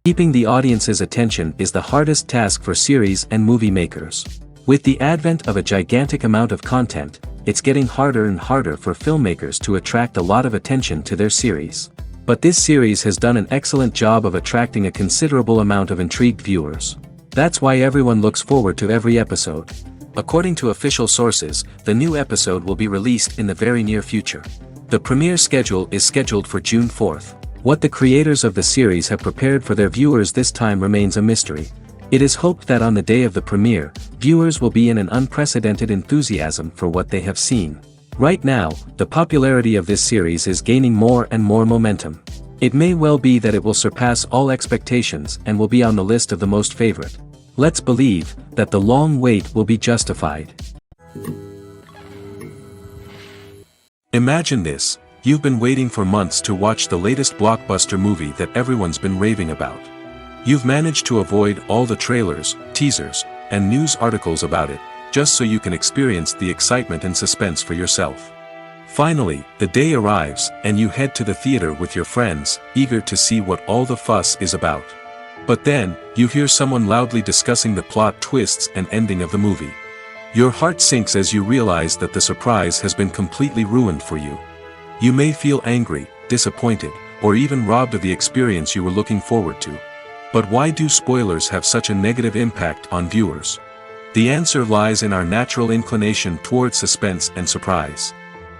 Keeping the audience's attention is the hardest task for series and movie makers. With the advent of a gigantic amount of content, it's getting harder and harder for filmmakers to attract a lot of attention to their series. But this series has done an excellent job of attracting a considerable amount of intrigued viewers. That's why everyone looks forward to every episode. According to official sources, the new episode will be released in the very near future. The premiere schedule is scheduled for June 4th. What the creators of the series have prepared for their viewers this time remains a mystery. It is hoped that on the day of the premiere, viewers will be in an unprecedented enthusiasm for what they have seen. Right now, the popularity of this series is gaining more and more momentum. It may well be that it will surpass all expectations and will be on the list of the most favorite. Let's believe that the long wait will be justified. Imagine this. You've been waiting for months to watch the latest blockbuster movie that everyone's been raving about. You've managed to avoid all the trailers, teasers, and news articles about it, just so you can experience the excitement and suspense for yourself. Finally, the day arrives, and you head to the theater with your friends, eager to see what all the fuss is about. But then, you hear someone loudly discussing the plot twists and ending of the movie. Your heart sinks as you realize that the surprise has been completely ruined for you. You may feel angry, disappointed, or even robbed of the experience you were looking forward to. But why do spoilers have such a negative impact on viewers? The answer lies in our natural inclination toward suspense and surprise.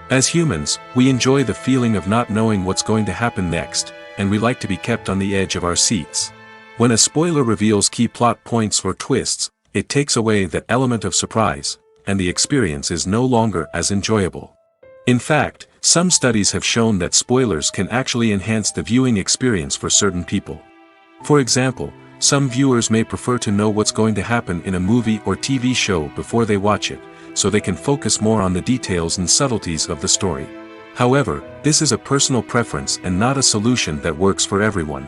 As humans, we enjoy the feeling of not knowing what's going to happen next, and we like to be kept on the edge of our seats. When a spoiler reveals key plot points or twists, it takes away that element of surprise, and the experience is no longer as enjoyable. In fact, some studies have shown that spoilers can actually enhance the viewing experience for certain people. For example, some viewers may prefer to know what's going to happen in a movie or TV show before they watch it, so they can focus more on the details and subtleties of the story. However, this is a personal preference and not a solution that works for everyone.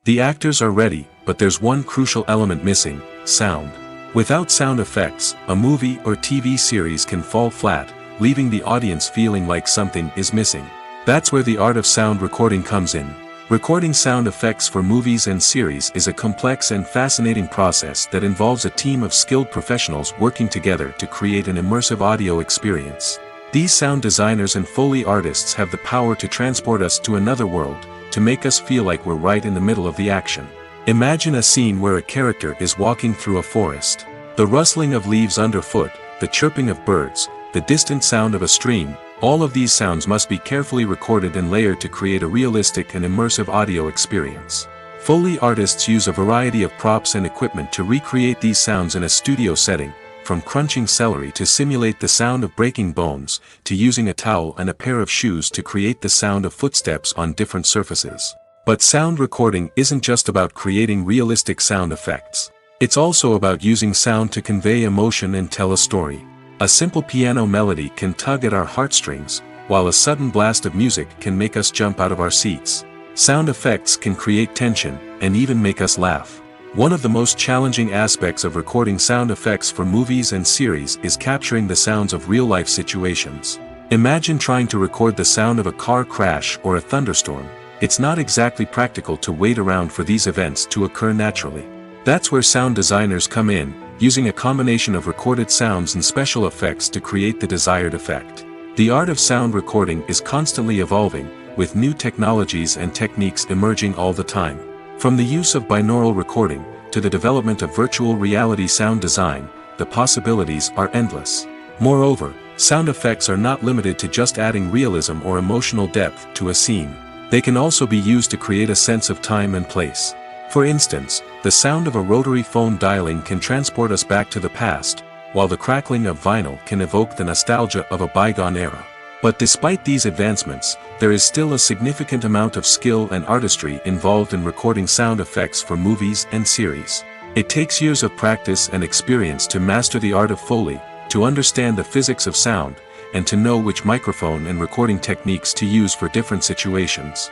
The actors are ready, but there's one crucial element missing: sound. Without sound effects, a movie or TV series can fall flat, leaving the audience feeling like something is missing. That's where the art of sound recording comes in. Recording sound effects for movies and series is a complex and fascinating process that involves a team of skilled professionals working together to create an immersive audio experience. These sound designers and Foley artists have the power to transport us to another world, to make us feel like we're right in the middle of the action. Imagine a scene where a character is walking through a forest. The rustling of leaves underfoot, the chirping of birds, the distant sound of a stream, all of these sounds must be carefully recorded and layered to create a realistic and immersive audio experience. Foley artists use a variety of props and equipment to recreate these sounds in a studio setting, from crunching celery to simulate the sound of breaking bones, to using a towel and a pair of shoes to create the sound of footsteps on different surfaces. But sound recording isn't just about creating realistic sound effects. It's also about using sound to convey emotion and tell a story. A simple piano melody can tug at our heartstrings, while a sudden blast of music can make us jump out of our seats. Sound effects can create tension, and even make us laugh. One of the most challenging aspects of recording sound effects for movies and series is capturing the sounds of real-life situations. Imagine trying to record the sound of a car crash or a thunderstorm. It's not exactly practical to wait around for these events to occur naturally. That's where sound designers come in, using a combination of recorded sounds and special effects to create the desired effect. The art of sound recording is constantly evolving, with new technologies and techniques emerging all the time. From the use of binaural recording, to the development of virtual reality sound design, the possibilities are endless. Moreover, sound effects are not limited to just adding realism or emotional depth to a scene. They can also be used to create a sense of time and place. For instance, the sound of a rotary phone dialing can transport us back to the past, while the crackling of vinyl can evoke the nostalgia of a bygone era. But despite these advancements, there is still a significant amount of skill and artistry involved in recording sound effects for movies and series. It takes years of practice and experience to master the art of Foley, to understand the physics of sound, and to know which microphone and recording techniques to use for different situations.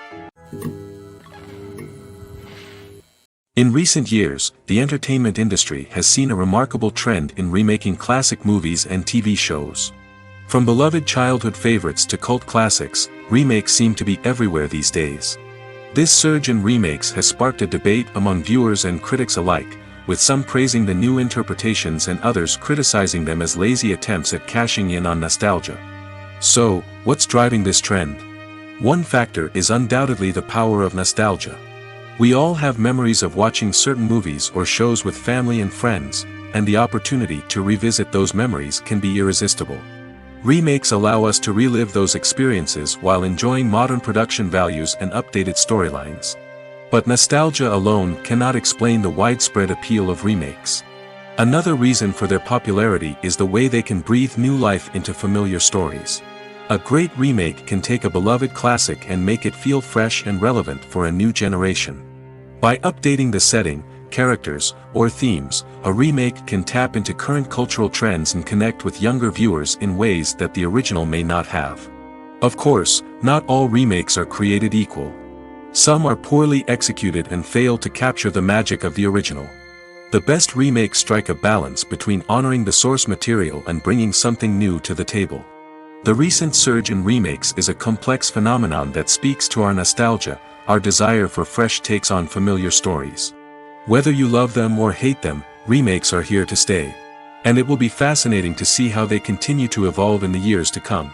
In recent years, the entertainment industry has seen a remarkable trend in remaking classic movies and TV shows. From beloved childhood favorites to cult classics, remakes seem to be everywhere these days. This surge in remakes has sparked a debate among viewers and critics alike, with some praising the new interpretations and others criticizing them as lazy attempts at cashing in on nostalgia. So, what's driving this trend? One factor is undoubtedly the power of nostalgia. We all have memories of watching certain movies or shows with family and friends, and the opportunity to revisit those memories can be irresistible. Remakes allow us to relive those experiences while enjoying modern production values and updated storylines. But nostalgia alone cannot explain the widespread appeal of remakes. Another reason for their popularity is the way they can breathe new life into familiar stories. A great remake can take a beloved classic and make it feel fresh and relevant for a new generation. By updating the setting, characters, or themes, a remake can tap into current cultural trends and connect with younger viewers in ways that the original may not have. Of course, not all remakes are created equal. Some are poorly executed and fail to capture the magic of the original. The best remakes strike a balance between honoring the source material and bringing something new to the table. The recent surge in remakes is a complex phenomenon that speaks to our nostalgia, our desire for fresh takes on familiar stories. Whether you love them or hate them, remakes are here to stay. And it will be fascinating to see how they continue to evolve in the years to come.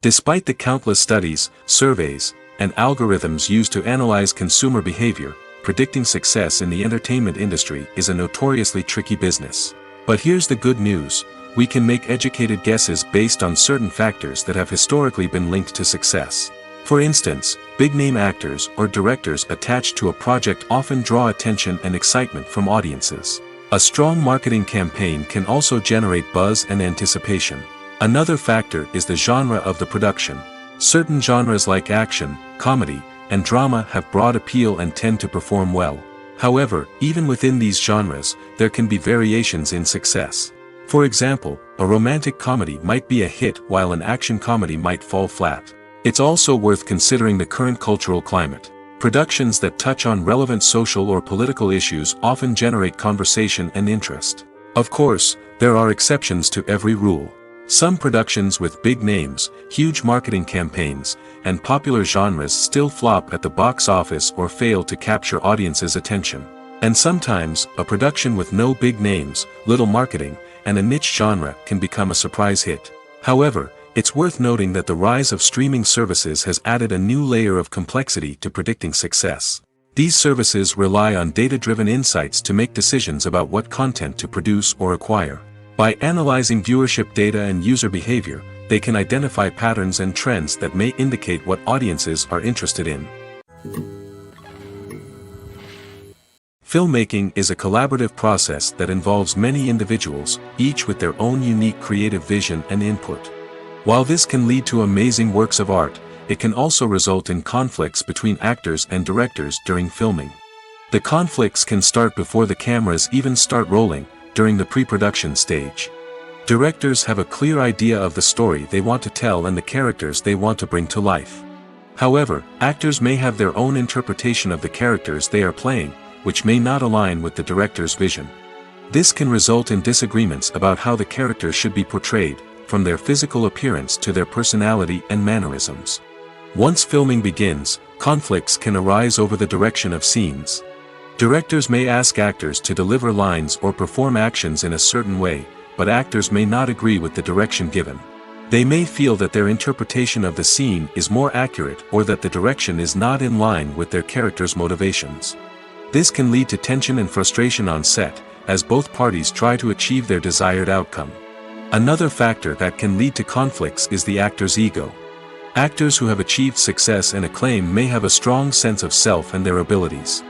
Despite the countless studies, surveys, and algorithms used to analyze consumer behavior, predicting success in the entertainment industry is a notoriously tricky business. But here's the good news: we can make educated guesses based on certain factors that have historically been linked to success. For instance, big-name actors or directors attached to a project often draw attention and excitement from audiences. A strong marketing campaign can also generate buzz and anticipation. Another factor is the genre of the production. Certain genres like action, comedy, and drama have broad appeal and tend to perform well. However, even within these genres, there can be variations in success. For example, a romantic comedy might be a hit while an action comedy might fall flat. It's also worth considering the current cultural climate. Productions that touch on relevant social or political issues often generate conversation and interest. Of course, there are exceptions to every rule. Some productions with big names, huge marketing campaigns, and popular genres still flop at the box office or fail to capture audiences' attention. And sometimes, a production with no big names, little marketing, and a niche genre can become a surprise hit. However, it's worth noting that the rise of streaming services has added a new layer of complexity to predicting success. These services rely on data-driven insights to make decisions about what content to produce or acquire. By analyzing viewership data and user behavior, they can identify patterns and trends that may indicate what audiences are interested in. Filmmaking is a collaborative process that involves many individuals, each with their own unique creative vision and input. While this can lead to amazing works of art, it can also result in conflicts between actors and directors during filming. The conflicts can start before the cameras even start rolling, during the pre-production stage. Directors have a clear idea of the story they want to tell and the characters they want to bring to life. However, actors may have their own interpretation of the characters they are playing, which may not align with the director's vision. This can result in disagreements about how the characters should be portrayed, from their physical appearance to their personality and mannerisms. Once filming begins, conflicts can arise over the direction of scenes. Directors may ask actors to deliver lines or perform actions in a certain way, but actors may not agree with the direction given. They may feel that their interpretation of the scene is more accurate or that the direction is not in line with their character's motivations. This can lead to tension and frustration on set, as both parties try to achieve their desired outcome. Another factor that can lead to conflicts is the actor's ego. Actors who have achieved success and acclaim may have a strong sense of self and their abilities.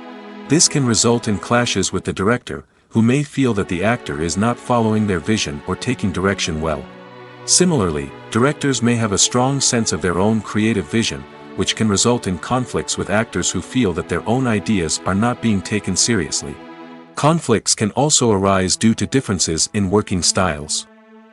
This can result in clashes with the director, who may feel that the actor is not following their vision or taking direction well. Similarly, directors may have a strong sense of their own creative vision, which can result in conflicts with actors who feel that their own ideas are not being taken seriously. Conflicts can also arise due to differences in working styles.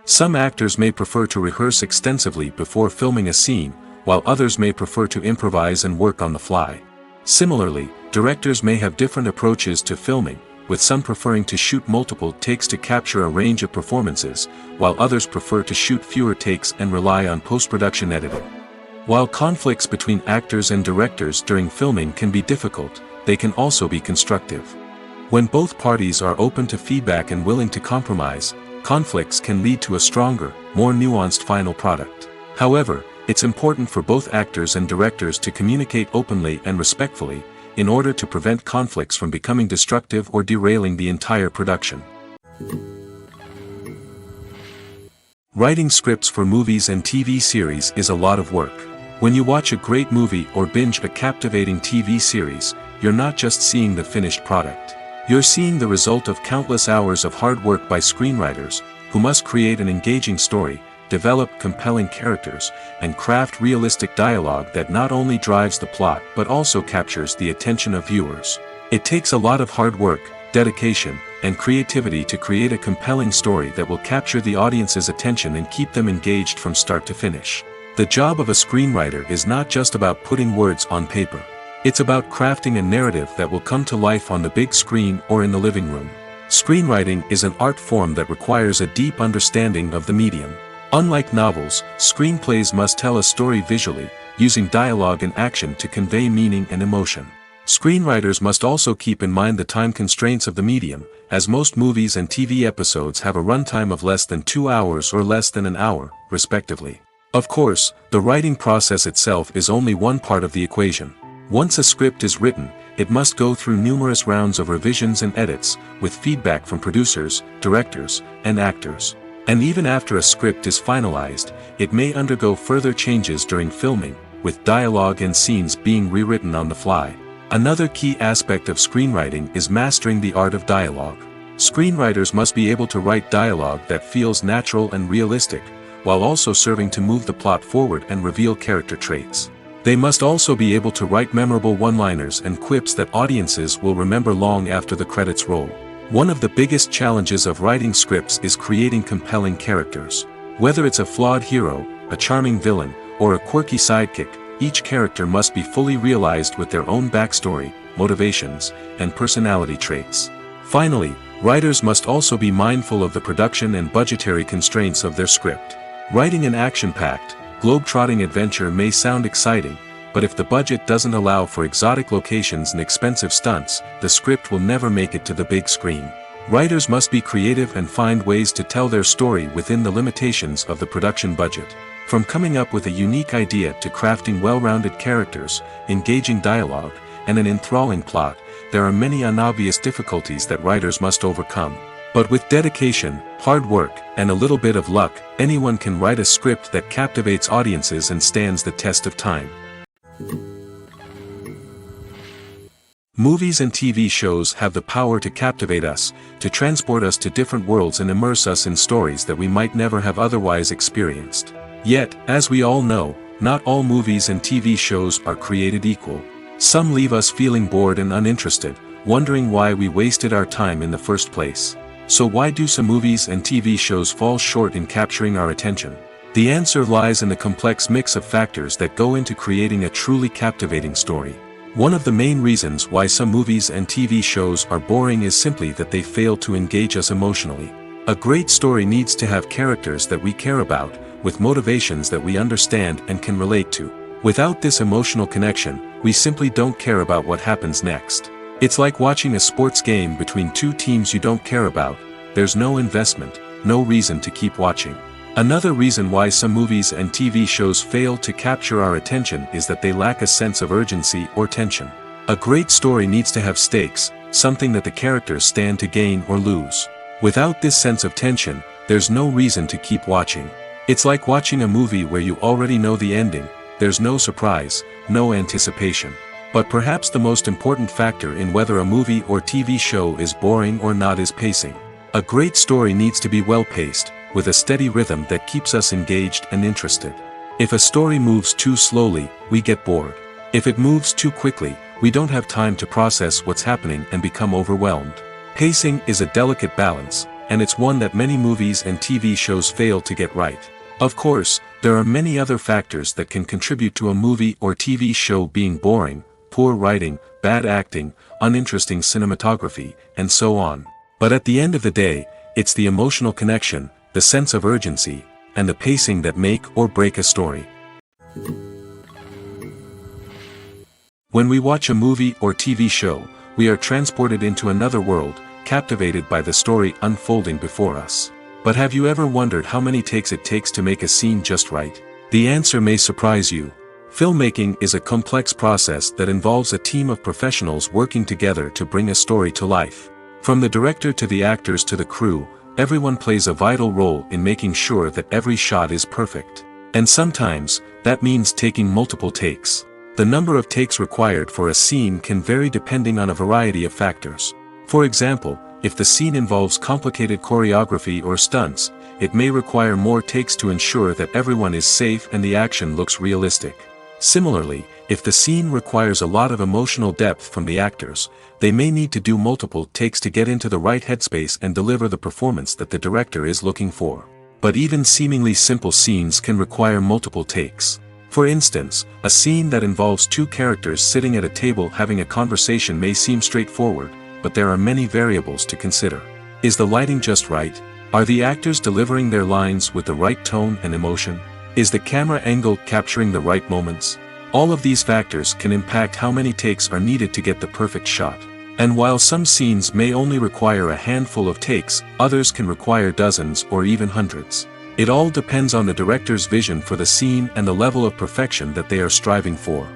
Some actors may prefer to rehearse extensively before filming a scene, while others may prefer to improvise and work on the fly. Similarly, directors may have different approaches to filming, with some preferring to shoot multiple takes to capture a range of performances, while others prefer to shoot fewer takes and rely on post-production editing. While conflicts between actors and directors during filming can be difficult, they can also be constructive. When both parties are open to feedback and willing to compromise, conflicts can lead to a stronger, more nuanced final product. However, it's important for both actors and directors to communicate openly and respectfully, in order to prevent conflicts from becoming destructive or derailing the entire production. Writing scripts for movies and TV series is a lot of work. When you watch a great movie or binge a captivating TV series, you're not just seeing the finished product. You're seeing the result of countless hours of hard work by screenwriters, who must create an engaging story, develop compelling characters, and craft realistic dialogue that not only drives the plot but also captures the attention of viewers. It takes a lot of hard work, dedication, and creativity to create a compelling story that will capture the audience's attention and keep them engaged from start to finish. The job of a screenwriter is not just about putting words on paper. It's about crafting a narrative that will come to life on the big screen or in the living room. Screenwriting is an art form that requires a deep understanding of the medium. Unlike novels, screenplays must tell a story visually, using dialogue and action to convey meaning and emotion. Screenwriters must also keep in mind the time constraints of the medium, as most movies and TV episodes have a runtime of less than 2 hours or less than an hour, respectively. Of course, the writing process itself is only one part of the equation. Once a script is written, it must go through numerous rounds of revisions and edits, with feedback from producers, directors, and actors. And even after a script is finalized, it may undergo further changes during filming, with dialogue and scenes being rewritten on the fly. Another key aspect of screenwriting is mastering the art of dialogue. Screenwriters must be able to write dialogue that feels natural and realistic, while also serving to move the plot forward and reveal character traits. They must also be able to write memorable one-liners and quips that audiences will remember long after the credits roll. One of the biggest challenges of writing scripts is creating compelling characters. Whether it's a flawed hero, a charming villain, or a quirky sidekick, each character must be fully realized with their own backstory, motivations, and personality traits. Finally, writers must also be mindful of the production and budgetary constraints of their script. Writing an action-packed, globe-trotting adventure may sound exciting, but if the budget doesn't allow for exotic locations and expensive stunts, the script will never make it to the big screen. Writers must be creative and find ways to tell their story within the limitations of the production budget. From coming up with a unique idea to crafting well-rounded characters, engaging dialogue, and an enthralling plot, there are many unobvious difficulties that writers must overcome. But with dedication, hard work, and a little bit of luck, anyone can write a script that captivates audiences and stands the test of time. Movies and TV shows have the power to captivate us, to transport us to different worlds and immerse us in stories that we might never have otherwise experienced. Yet, as we all know, not all movies and TV shows are created equal. Some leave us feeling bored and uninterested, wondering why we wasted our time in the first place. So why do some movies and TV shows fall short in capturing our attention? The answer lies in the complex mix of factors that go into creating a truly captivating story. One of the main reasons why some movies and TV shows are boring is simply that they fail to engage us emotionally. A great story needs to have characters that we care about, with motivations that we understand and can relate to. Without this emotional connection, we simply don't care about what happens next. It's like watching a sports game between two teams you don't care about. There's no investment, no reason to keep watching. Another reason why some movies and TV shows fail to capture our attention is that they lack a sense of urgency or tension. A great story needs to have stakes, something that the characters stand to gain or lose. Without this sense of tension, there's no reason to keep watching. It's like watching a movie where you already know the ending. There's no surprise, no anticipation. But perhaps the most important factor in whether a movie or TV show is boring or not is pacing. A great story needs to be well-paced, with a steady rhythm that keeps us engaged and interested. If a story moves too slowly, we get bored. If it moves too quickly, we don't have time to process what's happening and become overwhelmed. Pacing is a delicate balance, and it's one that many movies and TV shows fail to get right. Of course, there are many other factors that can contribute to a movie or TV show being boring, poor writing, bad acting, uninteresting cinematography, and so on. But at the end of the day, it's the emotional connection, the sense of urgency, and the pacing that make or break a story. When we watch a movie or TV show, we are transported into another world, captivated by the story unfolding before us. But have you ever wondered how many takes it takes to make a scene just right? The answer may surprise you. Filmmaking is a complex process that involves a team of professionals working together to bring a story to life. From the director to the actors to the crew, everyone plays a vital role in making sure that every shot is perfect. And sometimes, that means taking multiple takes. The number of takes required for a scene can vary depending on a variety of factors. For example, if the scene involves complicated choreography or stunts, it may require more takes to ensure that everyone is safe and the action looks realistic. Similarly, if the scene requires a lot of emotional depth from the actors, they may need to do multiple takes to get into the right headspace and deliver the performance that the director is looking for. But even seemingly simple scenes can require multiple takes. For instance, a scene that involves two characters sitting at a table having a conversation may seem straightforward, but there are many variables to consider. Is the lighting just right? Are the actors delivering their lines with the right tone and emotion? Is the camera angle capturing the right moments? All of these factors can impact how many takes are needed to get the perfect shot. And while some scenes may only require a handful of takes, others can require dozens or even hundreds. It all depends on the director's vision for the scene and the level of perfection that they are striving for.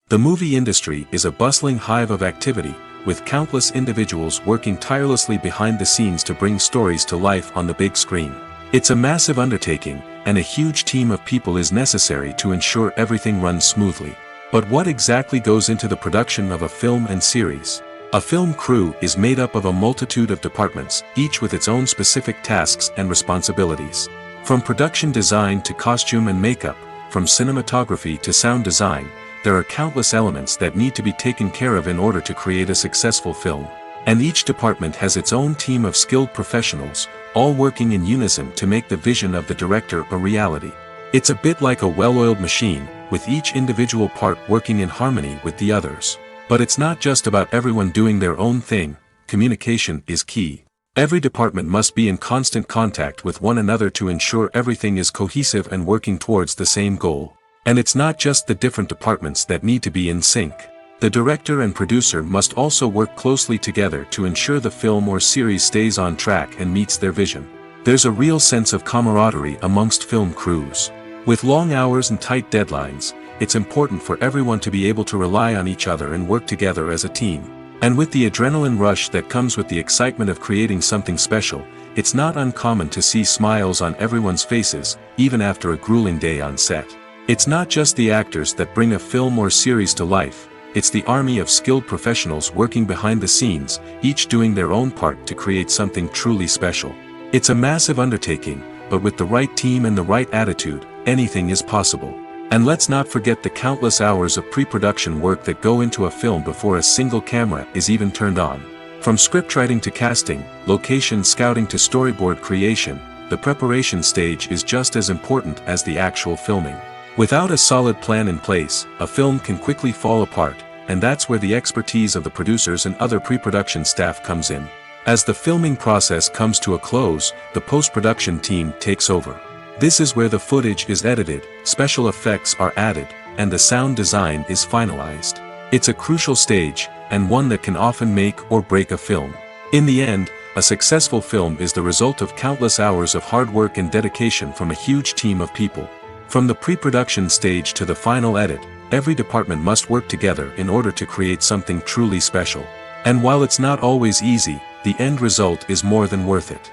The movie industry is a bustling hive of activity, with countless individuals working tirelessly behind the scenes to bring stories to life on the big screen. It's a massive undertaking, and a huge team of people is necessary to ensure everything runs smoothly. But what exactly goes into the production of a film and series? A film crew is made up of a multitude of departments, each with its own specific tasks and responsibilities. From production design to costume and makeup, from cinematography to sound design, there are countless elements that need to be taken care of in order to create a successful film. And each department has its own team of skilled professionals, all working in unison to make the vision of the director a reality. It's a bit like a well-oiled machine, with each individual part working in harmony with the others. But it's not just about everyone doing their own thing. Communication is key. Every department must be in constant contact with one another to ensure everything is cohesive and working towards the same goal. And it's not just the different departments that need to be in sync. The director and producer must also work closely together to ensure the film or series stays on track and meets their vision. There's a real sense of camaraderie amongst film crews. With long hours and tight deadlines, it's important for everyone to be able to rely on each other and work together as a team. And with the adrenaline rush that comes with the excitement of creating something special, it's not uncommon to see smiles on everyone's faces, even after a grueling day on set. It's not just the actors that bring a film or series to life, it's the army of skilled professionals working behind the scenes, each doing their own part to create something truly special. It's a massive undertaking, but with the right team and the right attitude, anything is possible. And let's not forget the countless hours of pre-production work that go into a film before a single camera is even turned on. From scriptwriting to casting, location scouting to storyboard creation, the preparation stage is just as important as the actual filming. Without a solid plan in place, a film can quickly fall apart, and that's where the expertise of the producers and other pre-production staff comes in. As the filming process comes to a close, the post-production team takes over. This is where the footage is edited, special effects are added, and the sound design is finalized. It's a crucial stage, and one that can often make or break a film. In the end, a successful film is the result of countless hours of hard work and dedication from a huge team of people. From the pre-production stage to the final edit, every department must work together in order to create something truly special. And while it's not always easy, the end result is more than worth it.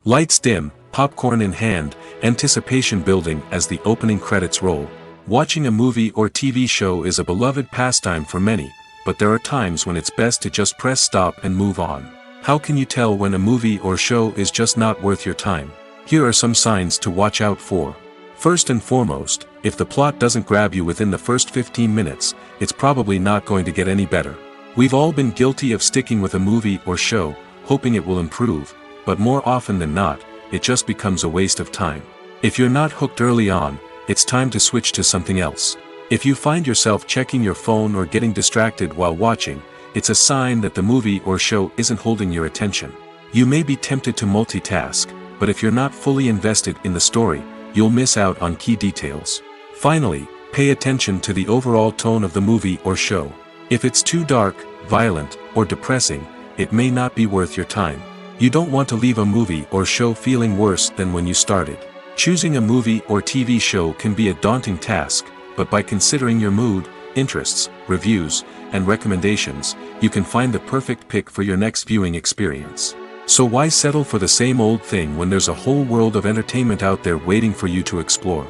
Lights dim, popcorn in hand, anticipation building as the opening credits roll. Watching a movie or TV show is a beloved pastime for many, but there are times when it's best to just press stop and move on. How can you tell when a movie or show is just not worth your time? Here are some signs to watch out for. First and foremost, if the plot doesn't grab you within the first 15 minutes, it's probably not going to get any better. We've all been guilty of sticking with a movie or show, hoping it will improve, but more often than not, it just becomes a waste of time. If you're not hooked early on, it's time to switch to something else. If you find yourself checking your phone or getting distracted while watching, it's a sign that the movie or show isn't holding your attention. You may be tempted to multitask, but if you're not fully invested in the story, you'll miss out on key details. Finally, pay attention to the overall tone of the movie or show. If it's too dark, violent, or depressing, it may not be worth your time. You don't want to leave a movie or show feeling worse than when you started. Choosing a movie or TV show can be a daunting task, but by considering your mood, interests, reviews, and recommendations, you can find the perfect pick for your next viewing experience. So why settle for the same old thing when there's a whole world of entertainment out there waiting for you to explore?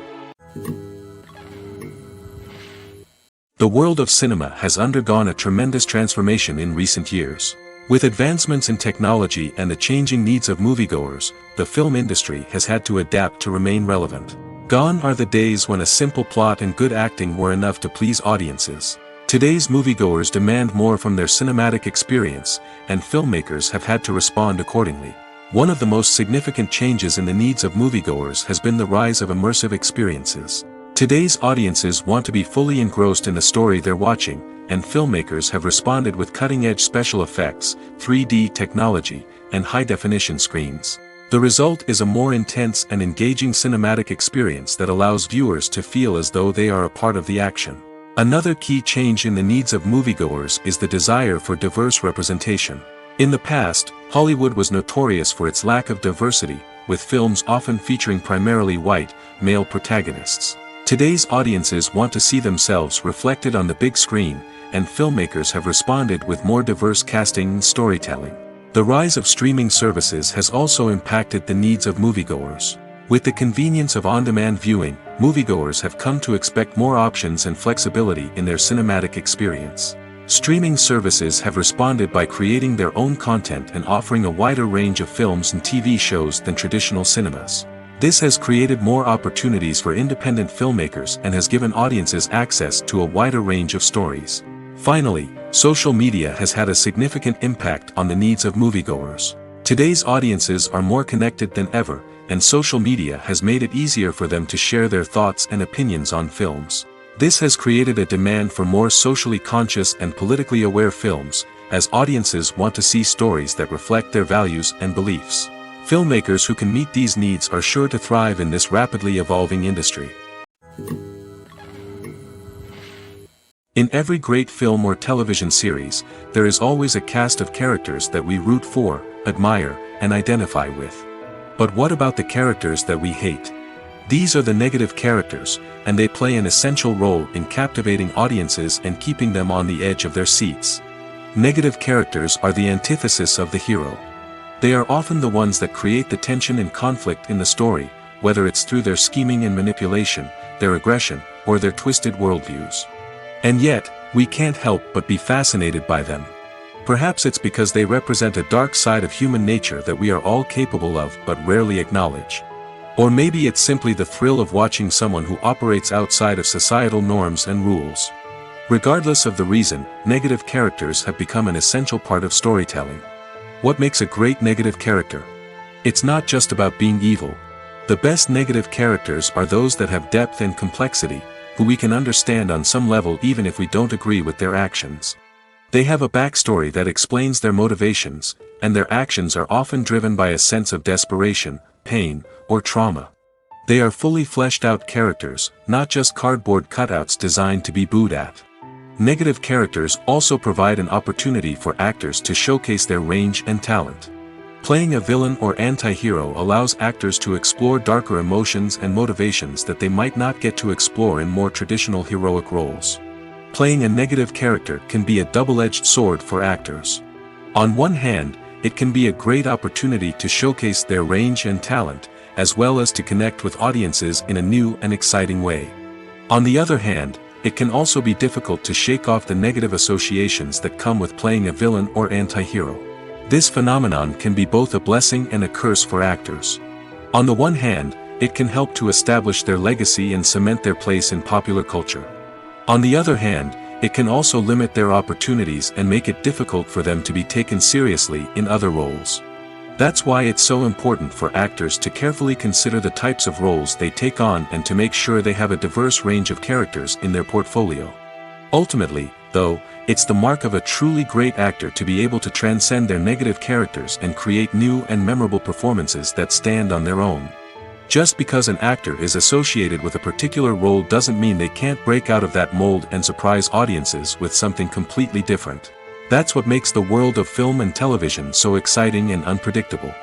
The world of cinema has undergone a tremendous transformation in recent years. With advancements in technology and the changing needs of moviegoers, the film industry has had to adapt to remain relevant. Gone are the days when a simple plot and good acting were enough to please audiences. Today's moviegoers demand more from their cinematic experience, and filmmakers have had to respond accordingly. One of the most significant changes in the needs of moviegoers has been the rise of immersive experiences. Today's audiences want to be fully engrossed in the story they're watching, and filmmakers have responded with cutting-edge special effects, 3D technology, and high-definition screens. The result is a more intense and engaging cinematic experience that allows viewers to feel as though they are a part of the action. Another key change in the needs of moviegoers is the desire for diverse representation. In the past, Hollywood was notorious for its lack of diversity, with films often featuring primarily white, male protagonists. Today's audiences want to see themselves reflected on the big screen, and filmmakers have responded with more diverse casting and storytelling. The rise of streaming services has also impacted the needs of moviegoers. With the convenience of on-demand viewing, moviegoers have come to expect more options and flexibility in their cinematic experience. Streaming services have responded by creating their own content and offering a wider range of films and TV shows than traditional cinemas. This has created more opportunities for independent filmmakers and has given audiences access to a wider range of stories. Finally, social media has had a significant impact on the needs of moviegoers. Today's audiences are more connected than ever, and social media has made it easier for them to share their thoughts and opinions on films. This has created a demand for more socially conscious and politically aware films, as audiences want to see stories that reflect their values and beliefs. Filmmakers who can meet these needs are sure to thrive in this rapidly evolving industry. In every great film or television series, there is always a cast of characters that we root for, admire, and identify with. But what about the characters that we hate? These are the negative characters, and they play an essential role in captivating audiences and keeping them on the edge of their seats. Negative characters are the antithesis of the hero. They are often the ones that create the tension and conflict in the story, whether it's through their scheming and manipulation, their aggression, or their twisted worldviews. And yet, we can't help but be fascinated by them. Perhaps it's because they represent a dark side of human nature that we are all capable of but rarely acknowledge. Or maybe it's simply the thrill of watching someone who operates outside of societal norms and rules. Regardless of the reason, negative characters have become an essential part of storytelling. What makes a great negative character? It's not just about being evil. The best negative characters are those that have depth and complexity, who we can understand on some level even if we don't agree with their actions. They have a backstory that explains their motivations, and their actions are often driven by a sense of desperation, pain, or trauma. They are fully fleshed out characters, not just cardboard cutouts designed to be booed at. Negative characters also provide an opportunity for actors to showcase their range and talent. Playing a villain or anti-hero allows actors to explore darker emotions and motivations that they might not get to explore in more traditional heroic roles. Playing a negative character can be a double-edged sword for actors. On one hand, it can be a great opportunity to showcase their range and talent, as well as to connect with audiences in a new and exciting way. On the other hand, it can also be difficult to shake off the negative associations that come with playing a villain or anti-hero. This phenomenon can be both a blessing and a curse for actors. On the one hand, it can help to establish their legacy and cement their place in popular culture. On the other hand, it can also limit their opportunities and make it difficult for them to be taken seriously in other roles. That's why it's so important for actors to carefully consider the types of roles they take on and to make sure they have a diverse range of characters in their portfolio. Ultimately, though, it's the mark of a truly great actor to be able to transcend their negative characters and create new and memorable performances that stand on their own. Just because an actor is associated with a particular role doesn't mean they can't break out of that mold and surprise audiences with something completely different. That's what makes the world of film and television so exciting and unpredictable.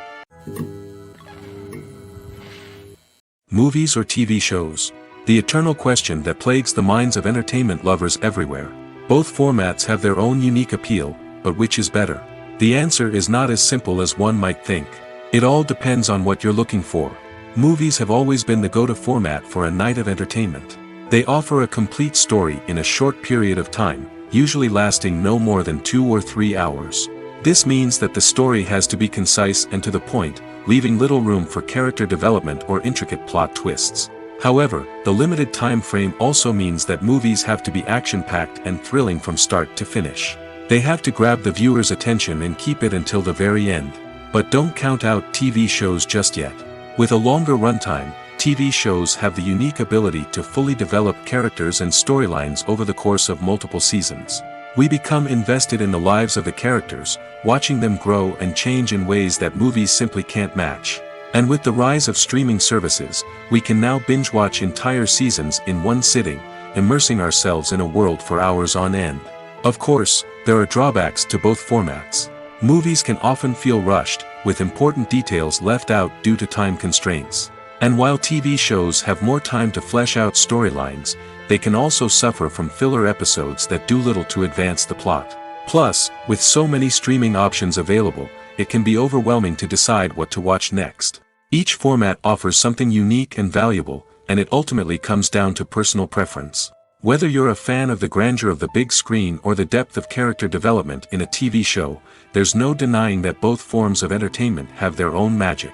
Movies or TV shows? The eternal question that plagues the minds of entertainment lovers everywhere. Both formats have their own unique appeal, but which is better? The answer is not as simple as one might think. It all depends on what you're looking for. Movies have always been the go-to format for a night of entertainment. They offer a complete story in a short period of time, usually lasting no more than 2 or 3 hours. This means that the story has to be concise and to the point, leaving little room for character development or intricate plot twists. However, the limited time frame also means that movies have to be action-packed and thrilling from start to finish. They have to grab the viewer's attention and keep it until the very end. But don't count out TV shows just yet. With a longer runtime, TV shows have the unique ability to fully develop characters and storylines over the course of multiple seasons. We become invested in the lives of the characters, watching them grow and change in ways that movies simply can't match. And with the rise of streaming services, we can now binge-watch entire seasons in one sitting, immersing ourselves in a world for hours on end. Of course, there are drawbacks to both formats. Movies can often feel rushed, with important details left out due to time constraints. And while TV shows have more time to flesh out storylines, they can also suffer from filler episodes that do little to advance the plot. Plus, with so many streaming options available, it can be overwhelming to decide what to watch next. Each format offers something unique and valuable, and it ultimately comes down to personal preference. Whether you're a fan of the grandeur of the big screen or the depth of character development in a TV show, there's no denying that both forms of entertainment have their own magic.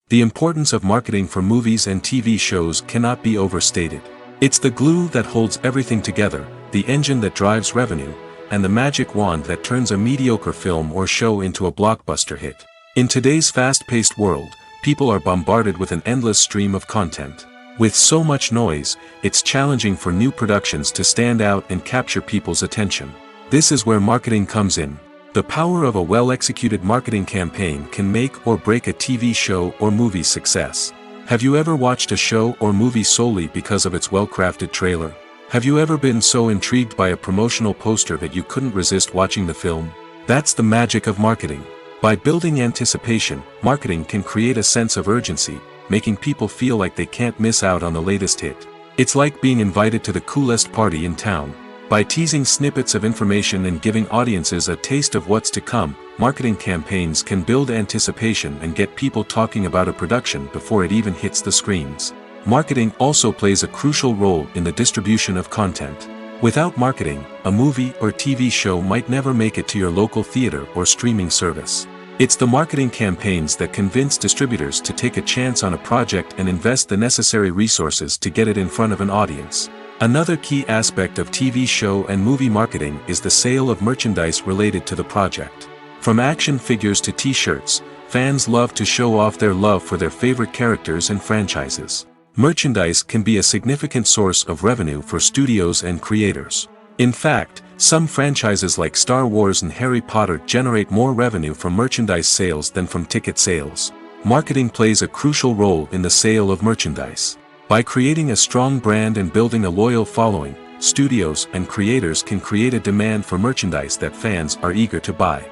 The importance of marketing for movies and TV shows cannot be overstated. It's the glue that holds everything together, the engine that drives revenue, and the magic wand that turns a mediocre film or show into a blockbuster hit. In today's fast-paced world, people are bombarded with an endless stream of content. With so much noise, it's challenging for new productions to stand out and capture people's attention. This is where marketing comes in. The power of a well-executed marketing campaign can make or break a TV show or movie's success. Have you ever watched a show or movie solely because of its well-crafted trailer? Have you ever been so intrigued by a promotional poster that you couldn't resist watching the film? That's the magic of marketing. By building anticipation, marketing can create a sense of urgency, making people feel like they can't miss out on the latest hit. It's like being invited to the coolest party in town. By teasing snippets of information and giving audiences a taste of what's to come, marketing campaigns can build anticipation and get people talking about a production before it even hits the screens. Marketing also plays a crucial role in the distribution of content. Without marketing, a movie or TV show might never make it to your local theater or streaming service. It's the marketing campaigns that convince distributors to take a chance on a project and invest the necessary resources to get it in front of an audience. Another key aspect of TV show and movie marketing is the sale of merchandise related to the project. From action figures to t-shirts, fans love to show off their love for their favorite characters and franchises. Merchandise can be a significant source of revenue for studios and creators. In fact, some franchises like Star Wars and Harry Potter generate more revenue from merchandise sales than from ticket sales. Marketing plays a crucial role in the sale of merchandise. By creating a strong brand and building a loyal following, studios and creators can create a demand for merchandise that fans are eager to buy.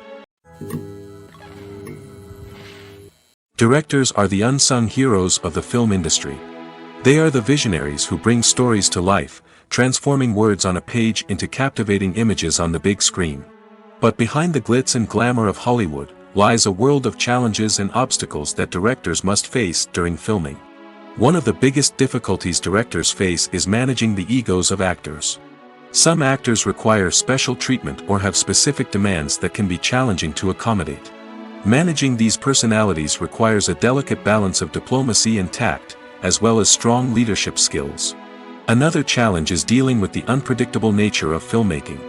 Directors are the unsung heroes of the film industry. They are the visionaries who bring stories to life, transforming words on a page into captivating images on the big screen. But behind the glitz and glamour of Hollywood, lies a world of challenges and obstacles that directors must face during filming. One of the biggest difficulties directors face is managing the egos of actors. Some actors require special treatment or have specific demands that can be challenging to accommodate. Managing these personalities requires a delicate balance of diplomacy and tact, as well as strong leadership skills. Another challenge is dealing with the unpredictable nature of filmmaking.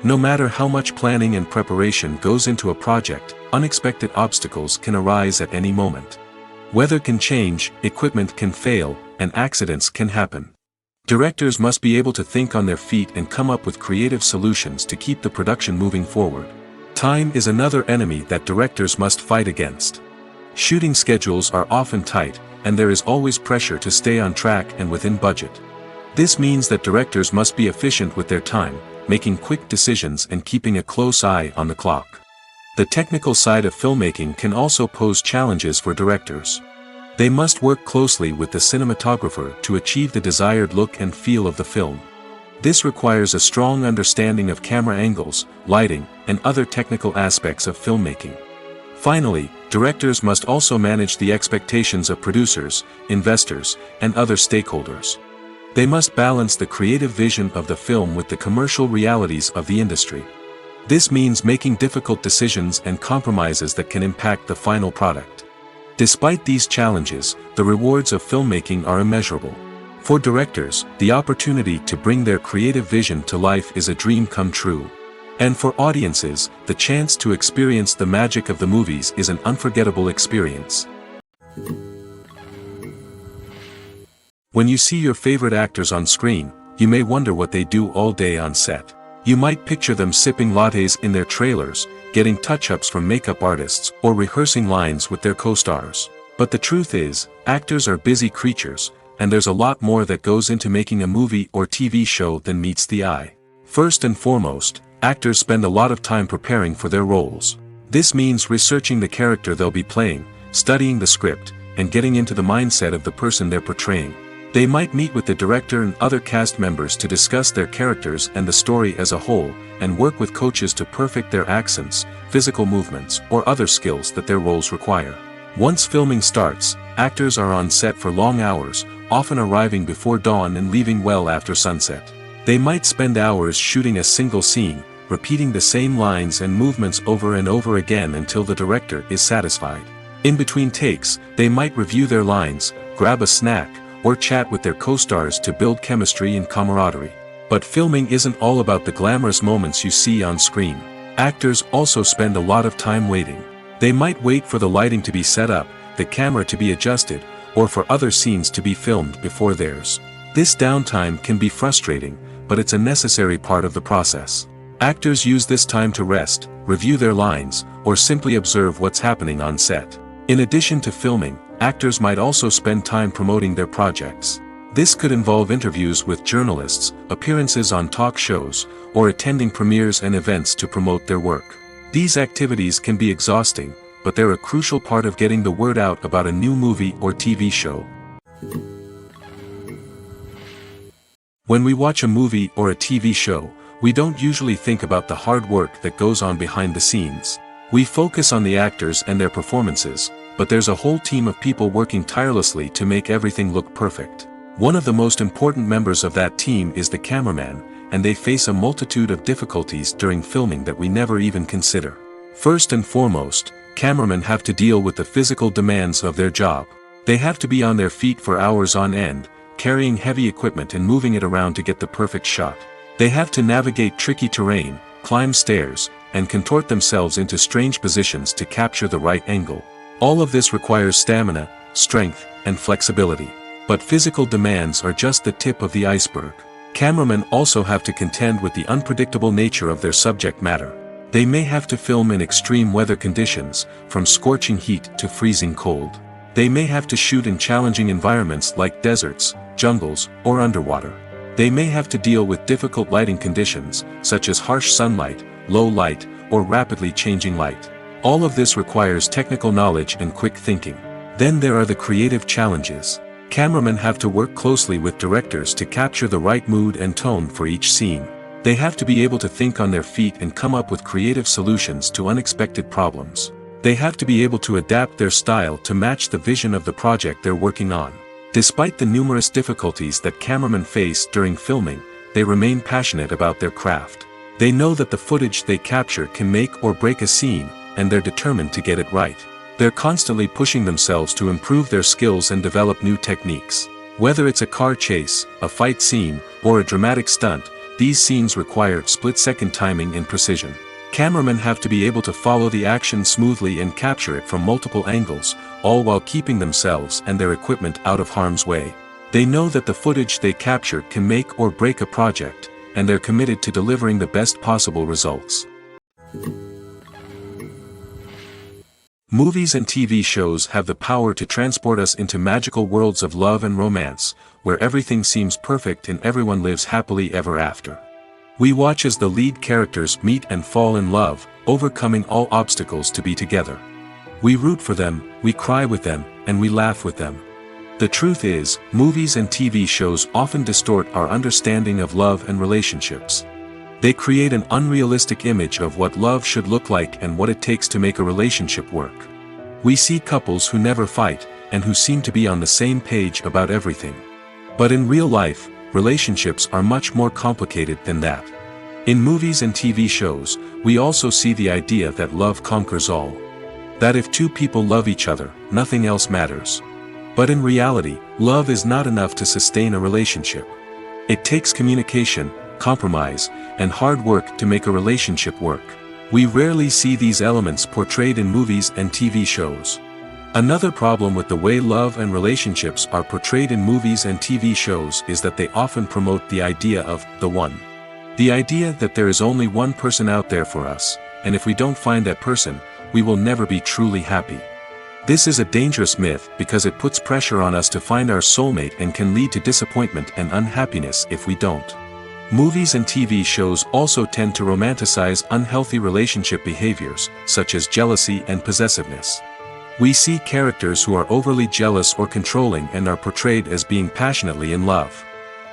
No matter how much planning and preparation goes into a project, unexpected obstacles can arise at any moment. Weather can change, equipment can fail, and accidents can happen. Directors must be able to think on their feet and come up with creative solutions to keep the production moving forward. Time is another enemy that directors must fight against. Shooting schedules are often tight, and there is always pressure to stay on track and within budget. This means that directors must be efficient with their time, making quick decisions and keeping a close eye on the clock. The technical side of filmmaking can also pose challenges for directors. They must work closely with the cinematographer to achieve the desired look and feel of the film. This requires a strong understanding of camera angles, lighting, and other technical aspects of filmmaking. Finally, directors must also manage the expectations of producers, investors, and other stakeholders. They must balance the creative vision of the film with the commercial realities of the industry. This means making difficult decisions and compromises that can impact the final product. Despite these challenges, the rewards of filmmaking are immeasurable. For directors, the opportunity to bring their creative vision to life is a dream come true. And for audiences, the chance to experience the magic of the movies is an unforgettable experience. When you see your favorite actors on screen, you may wonder what they do all day on set. You might picture them sipping lattes in their trailers, getting touch-ups from makeup artists, or rehearsing lines with their co-stars. But the truth is, actors are busy creatures, and there's a lot more that goes into making a movie or TV show than meets the eye. First and foremost, actors spend a lot of time preparing for their roles. This means researching the character they'll be playing, studying the script, and getting into the mindset of the person they're portraying. They might meet with the director and other cast members to discuss their characters and the story as a whole, and work with coaches to perfect their accents, physical movements, or other skills that their roles require. Once filming starts, actors are on set for long hours, often arriving before dawn and leaving well after sunset. They might spend hours shooting a single scene, repeating the same lines and movements over and over again until the director is satisfied. In between takes, they might review their lines, grab a snack, or chat with their co-stars to build chemistry and camaraderie. But filming isn't all about the glamorous moments you see on screen. Actors also spend a lot of time waiting. They might wait for the lighting to be set up, the camera to be adjusted, or for other scenes to be filmed before theirs. This downtime can be frustrating, but it's a necessary part of the process. Actors use this time to rest, review their lines, or simply observe what's happening on set. In addition to filming, actors might also spend time promoting their projects. This could involve interviews with journalists, appearances on talk shows, or attending premieres and events to promote their work. These activities can be exhausting, but they're a crucial part of getting the word out about a new movie or TV show. When we watch a movie or a TV show, we don't usually think about the hard work that goes on behind the scenes. We focus on the actors and their performances, but there's a whole team of people working tirelessly to make everything look perfect. One of the most important members of that team is the cameraman, and they face a multitude of difficulties during filming that we never even consider. First and foremost, cameramen have to deal with the physical demands of their job. They have to be on their feet for hours on end, carrying heavy equipment and moving it around to get the perfect shot. They have to navigate tricky terrain, climb stairs, and contort themselves into strange positions to capture the right angle. All of this requires stamina, strength, and flexibility. But physical demands are just the tip of the iceberg. Cameramen also have to contend with the unpredictable nature of their subject matter. They may have to film in extreme weather conditions, from scorching heat to freezing cold. They may have to shoot in challenging environments like deserts, jungles, or underwater. They may have to deal with difficult lighting conditions, such as harsh sunlight, low light, or rapidly changing light. All of this requires technical knowledge and quick thinking. Then there are the creative challenges. Cameramen have to work closely with directors to capture the right mood and tone for each scene. They have to be able to think on their feet and come up with creative solutions to unexpected problems. They have to be able to adapt their style to match the vision of the project they're working on. Despite the numerous difficulties that cameramen face during filming, they remain passionate about their craft. They know that the footage they capture can make or break a scene, and they're determined to get it right. They're constantly pushing themselves to improve their skills and develop new techniques. Whether it's a car chase, a fight scene, or a dramatic stunt, these scenes require split-second timing and precision. Cameramen have to be able to follow the action smoothly and capture it from multiple angles, all while keeping themselves and their equipment out of harm's way. They know that the footage they capture can make or break a project, and they're committed to delivering the best possible results. Movies and TV shows have the power to transport us into magical worlds of love and romance, where everything seems perfect and everyone lives happily ever after. We watch as the lead characters meet and fall in love, overcoming all obstacles to be together. We root for them, we cry with them, and we laugh with them. The truth is, movies and TV shows often distort our understanding of love and relationships. They create an unrealistic image of what love should look like and what it takes to make a relationship work. We see couples who never fight, and who seem to be on the same page about everything. But in real life, relationships are much more complicated than that. In movies and TV shows, we also see the idea that love conquers all. That if two people love each other, nothing else matters. But in reality, love is not enough to sustain a relationship. It takes communication, compromise, and hard work to make a relationship work. We rarely see these elements portrayed in movies and TV shows. Another problem with the way love and relationships are portrayed in movies and TV shows is that they often promote the idea of the one. The idea that there is only one person out there for us, and if we don't find that person, we will never be truly happy. This is a dangerous myth because it puts pressure on us to find our soulmate and can lead to disappointment and unhappiness if we don't. Movies and TV shows also tend to romanticize unhealthy relationship behaviors, such as jealousy and possessiveness. We see characters who are overly jealous or controlling and are portrayed as being passionately in love.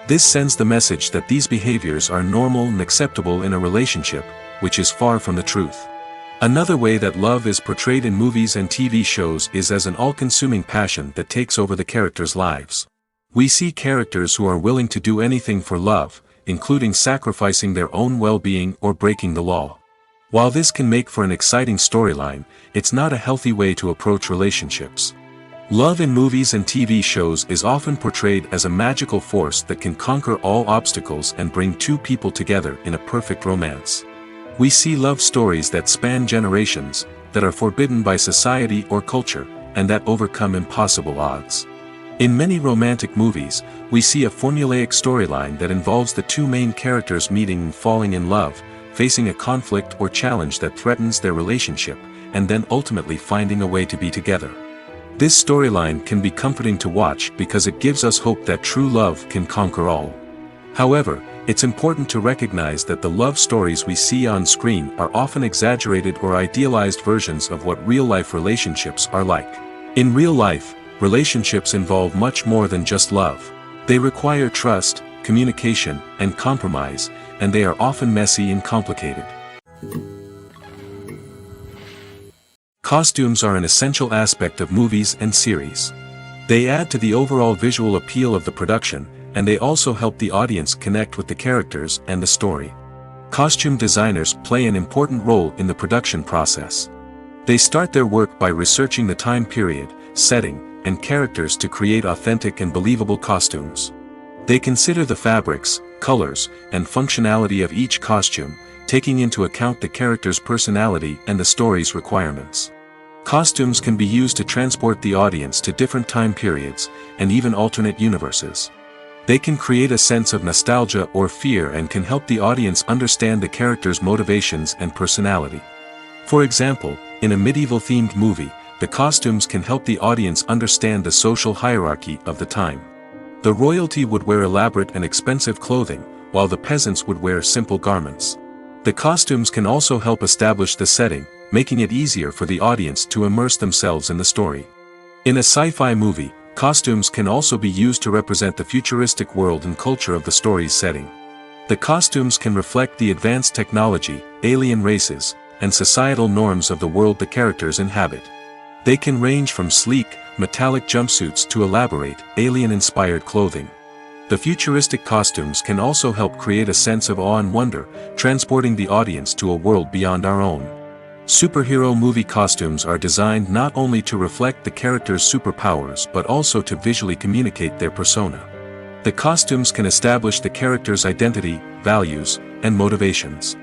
This sends the message that these behaviors are normal and acceptable in a relationship, which is far from the truth. Another way that love is portrayed in movies and TV shows is as an all-consuming passion that takes over the characters' lives. We see characters who are willing to do anything for love, including sacrificing their own well-being or breaking the law. While this can make for an exciting storyline, it's not a healthy way to approach relationships. Love in movies and TV shows is often portrayed as a magical force that can conquer all obstacles and bring two people together in a perfect romance. We see love stories that span generations, that are forbidden by society or culture, and that overcome impossible odds. In many romantic movies, we see a formulaic storyline that involves the two main characters meeting and falling in love, facing a conflict or challenge that threatens their relationship, and then ultimately finding a way to be together. This storyline can be comforting to watch because it gives us hope that true love can conquer all. However, it's important to recognize that the love stories we see on screen are often exaggerated or idealized versions of what real-life relationships are like. In real life, relationships involve much more than just love. They require trust, communication, and compromise, and they are often messy and complicated. Costumes are an essential aspect of movies and series. They add to the overall visual appeal of the production, and they also help the audience connect with the characters and the story. Costume designers play an important role in the production process. They start their work by researching the time period, setting, and characters to create authentic and believable costumes. They consider the fabrics, colors, and functionality of each costume, taking into account the character's personality and the story's requirements. Costumes can be used to transport the audience to different time periods, and even alternate universes. They can create a sense of nostalgia or fear and can help the audience understand the character's motivations and personality. For example, in a medieval-themed movie, the costumes can help the audience understand the social hierarchy of the time. The royalty would wear elaborate and expensive clothing, while the peasants would wear simple garments. The costumes can also help establish the setting, making it easier for the audience to immerse themselves in the story. In a sci-fi movie, costumes can also be used to represent the futuristic world and culture of the story's setting. The costumes can reflect the advanced technology, alien races, and societal norms of the world the characters inhabit. They can range from sleek, metallic jumpsuits to elaborate, alien-inspired clothing. The futuristic costumes can also help create a sense of awe and wonder, transporting the audience to a world beyond our own. Superhero movie costumes are designed not only to reflect the character's superpowers but also to visually communicate their persona. The costumes can establish the character's identity, values, and motivations.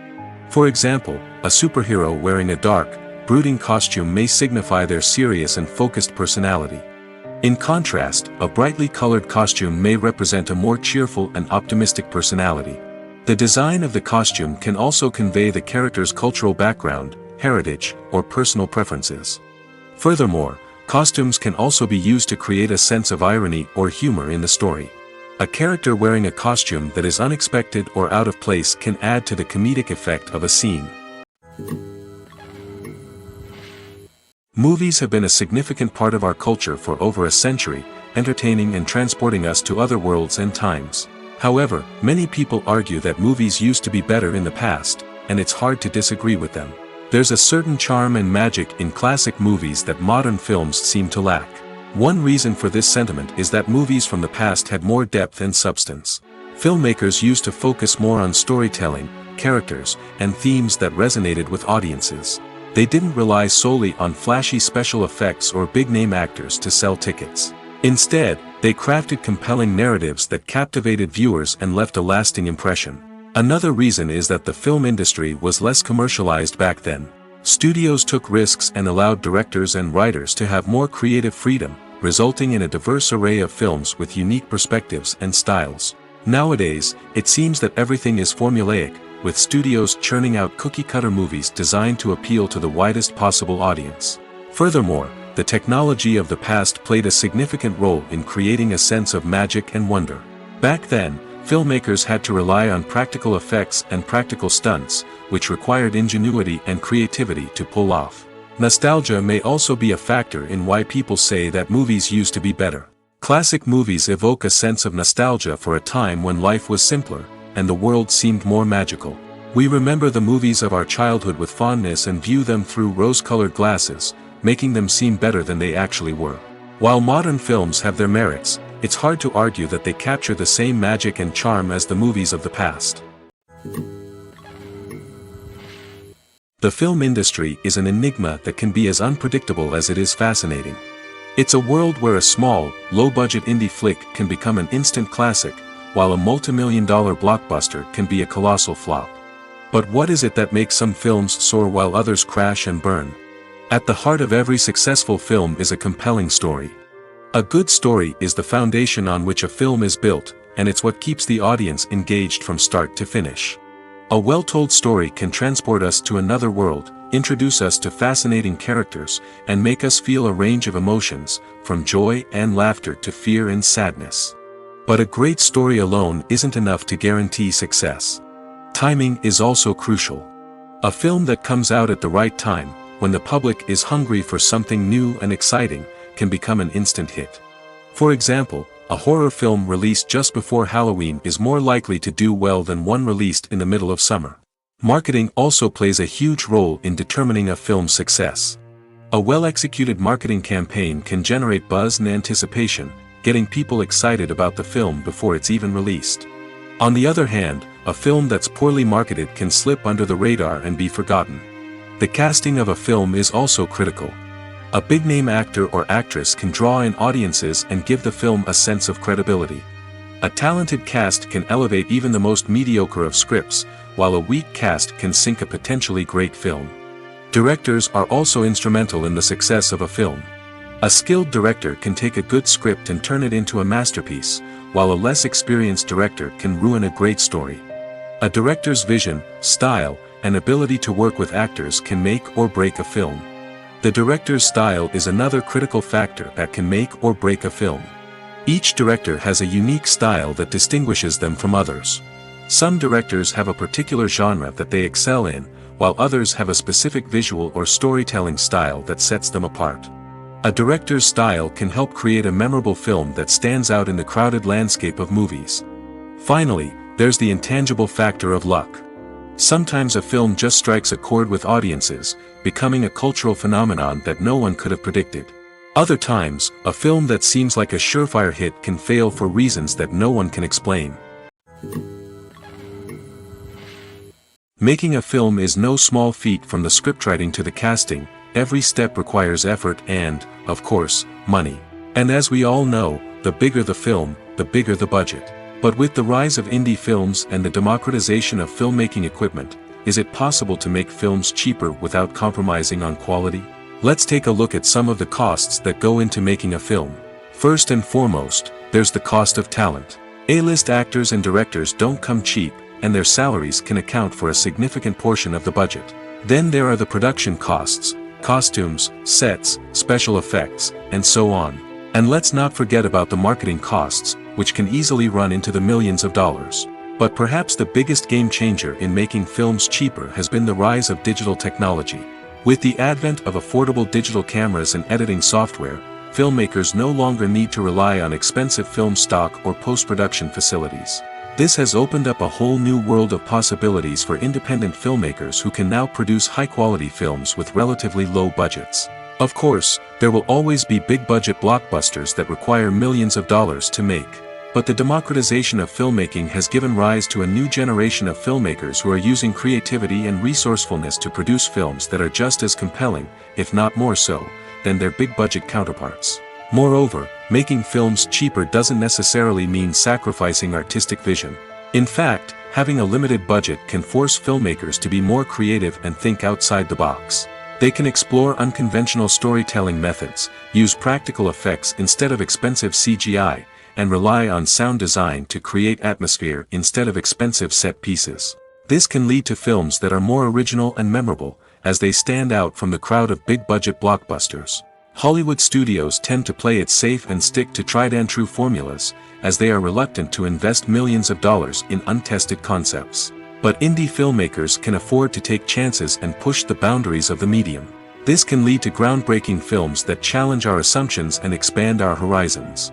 For example, a superhero wearing a dark, brooding costume may signify their serious and focused personality. In contrast, a brightly colored costume may represent a more cheerful and optimistic personality. The design of the costume can also convey the character's cultural background, heritage, or personal preferences. Furthermore, costumes can also be used to create a sense of irony or humor in the story. A character wearing a costume that is unexpected or out of place can add to the comedic effect of a scene. Movies have been a significant part of our culture for over a century, entertaining and transporting us to other worlds and times. However, many people argue that movies used to be better in the past, and it's hard to disagree with them. There's a certain charm and magic in classic movies that modern films seem to lack. One reason for this sentiment is that movies from the past had more depth and substance. Filmmakers used to focus more on storytelling, characters, and themes that resonated with audiences. They didn't rely solely on flashy special effects or big-name actors to sell tickets. Instead, they crafted compelling narratives that captivated viewers and left a lasting impression. Another reason is that the film industry was less commercialized back then. Studios took risks and allowed directors and writers to have more creative freedom, resulting in a diverse array of films with unique perspectives and styles. Nowadays, it seems that everything is formulaic, with studios churning out cookie-cutter movies designed to appeal to the widest possible audience. Furthermore, the technology of the past played a significant role in creating a sense of magic and wonder. Back then, filmmakers had to rely on practical effects and practical stunts, which required ingenuity and creativity to pull off. Nostalgia may also be a factor in why people say that movies used to be better. Classic movies evoke a sense of nostalgia for a time when life was simpler, and the world seemed more magical. We remember the movies of our childhood with fondness and view them through rose-colored glasses, making them seem better than they actually were. While modern films have their merits, it's hard to argue that they capture the same magic and charm as the movies of the past. The film industry is an enigma that can be as unpredictable as it is fascinating. It's a world where a small, low-budget indie flick can become an instant classic, while a multi-million-dollar blockbuster can be a colossal flop. But what is it that makes some films soar while others crash and burn? At the heart of every successful film is a compelling story. A good story is the foundation on which a film is built, and it's what keeps the audience engaged from start to finish. A well-told story can transport us to another world, introduce us to fascinating characters, and make us feel a range of emotions, from joy and laughter to fear and sadness. But a great story alone isn't enough to guarantee success. Timing is also crucial. A film that comes out at the right time, when the public is hungry for something new and exciting, can become an instant hit. For example, a horror film released just before Halloween is more likely to do well than one released in the middle of summer. Marketing also plays a huge role in determining a film's success. A well-executed marketing campaign can generate buzz and anticipation, getting people excited about the film before it's even released. On the other hand, a film that's poorly marketed can slip under the radar and be forgotten. The casting of a film is also critical. A big-name actor or actress can draw in audiences and give the film a sense of credibility. A talented cast can elevate even the most mediocre of scripts, while a weak cast can sink a potentially great film. Directors are also instrumental in the success of a film. A skilled director can take a good script and turn it into a masterpiece, while a less experienced director can ruin a great story. A director's vision, style, and ability to work with actors can make or break a film. The director's style is another critical factor that can make or break a film. Each director has a unique style that distinguishes them from others. Some directors have a particular genre that they excel in, while others have a specific visual or storytelling style that sets them apart. A director's style can help create a memorable film that stands out in the crowded landscape of movies. Finally, there's the intangible factor of luck. Sometimes a film just strikes a chord with audiences, becoming a cultural phenomenon that no one could have predicted. Other times, a film that seems like a surefire hit can fail for reasons that no one can explain. Making a film is no small feat. From the scriptwriting to the casting, every step requires effort and, of course, money. And as we all know, the bigger the film, the bigger the budget. But with the rise of indie films and the democratization of filmmaking equipment, is it possible to make films cheaper without compromising on quality? Let's take a look at some of the costs that go into making a film. First and foremost, there's the cost of talent. A-list actors and directors don't come cheap, and their salaries can account for a significant portion of the budget. Then there are the production costs, costumes, sets, special effects, and so on. And let's not forget about the marketing costs, which can easily run into the millions of dollars. But perhaps the biggest game changer in making films cheaper has been the rise of digital technology. With the advent of affordable digital cameras and editing software, filmmakers no longer need to rely on expensive film stock or post-production facilities. This has opened up a whole new world of possibilities for independent filmmakers who can now produce high-quality films with relatively low budgets. Of course, there will always be big-budget blockbusters that require millions of dollars to make. But the democratization of filmmaking has given rise to a new generation of filmmakers who are using creativity and resourcefulness to produce films that are just as compelling, if not more so, than their big-budget counterparts. Moreover, making films cheaper doesn't necessarily mean sacrificing artistic vision. In fact, having a limited budget can force filmmakers to be more creative and think outside the box. They can explore unconventional storytelling methods, use practical effects instead of expensive CGI, and rely on sound design to create atmosphere instead of expensive set pieces. This can lead to films that are more original and memorable, as they stand out from the crowd of big-budget blockbusters. Hollywood studios tend to play it safe and stick to tried-and-true formulas, as they are reluctant to invest millions of dollars in untested concepts. But indie filmmakers can afford to take chances and push the boundaries of the medium. This can lead to groundbreaking films that challenge our assumptions and expand our horizons.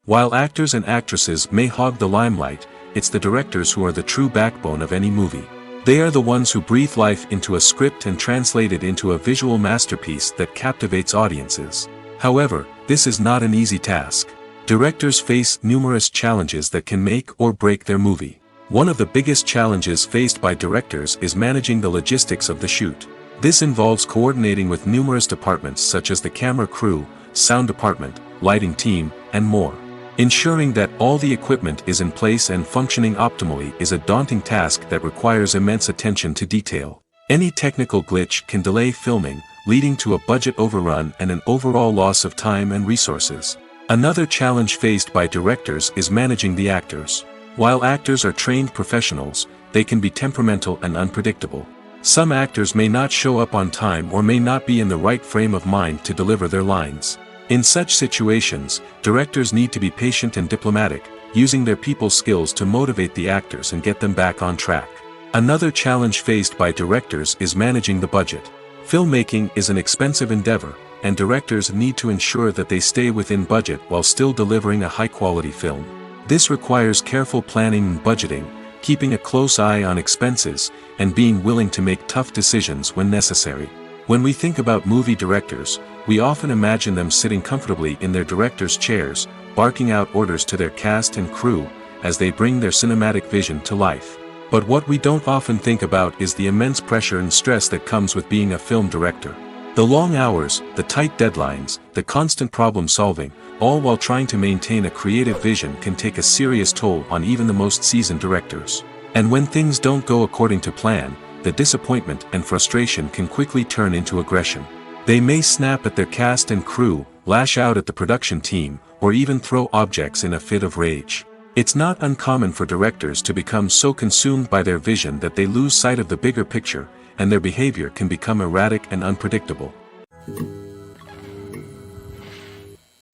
While actors and actresses may hog the limelight, it's the directors who are the true backbone of any movie. They are the ones who breathe life into a script and translate it into a visual masterpiece that captivates audiences. However, this is not an easy task. Directors face numerous challenges that can make or break their movie. One of the biggest challenges faced by directors is managing the logistics of the shoot. This involves coordinating with numerous departments such as the camera crew, sound department, lighting team, and more. Ensuring that all the equipment is in place and functioning optimally is a daunting task that requires immense attention to detail. Any technical glitch can delay filming, leading to a budget overrun and an overall loss of time and resources. Another challenge faced by directors is managing the actors. While actors are trained professionals, they can be temperamental and unpredictable. Some actors may not show up on time or may not be in the right frame of mind to deliver their lines. In such situations, directors need to be patient and diplomatic, using their people skills to motivate the actors and get them back on track. Another challenge faced by directors is managing the budget. Filmmaking is an expensive endeavor, and directors need to ensure that they stay within budget while still delivering a high-quality film. This requires careful planning and budgeting, keeping a close eye on expenses, and being willing to make tough decisions when necessary. When we think about movie directors, we often imagine them sitting comfortably in their director's chairs, barking out orders to their cast and crew, as they bring their cinematic vision to life. But what we don't often think about is the immense pressure and stress that comes with being a film director. The long hours, the tight deadlines, the constant problem solving, all while trying to maintain a creative vision can take a serious toll on even the most seasoned directors. And when things don't go according to plan, the disappointment and frustration can quickly turn into aggression. They may snap at their cast and crew, lash out at the production team, or even throw objects in a fit of rage. It's not uncommon for directors to become so consumed by their vision that they lose sight of the bigger picture, and their behavior can become erratic and unpredictable.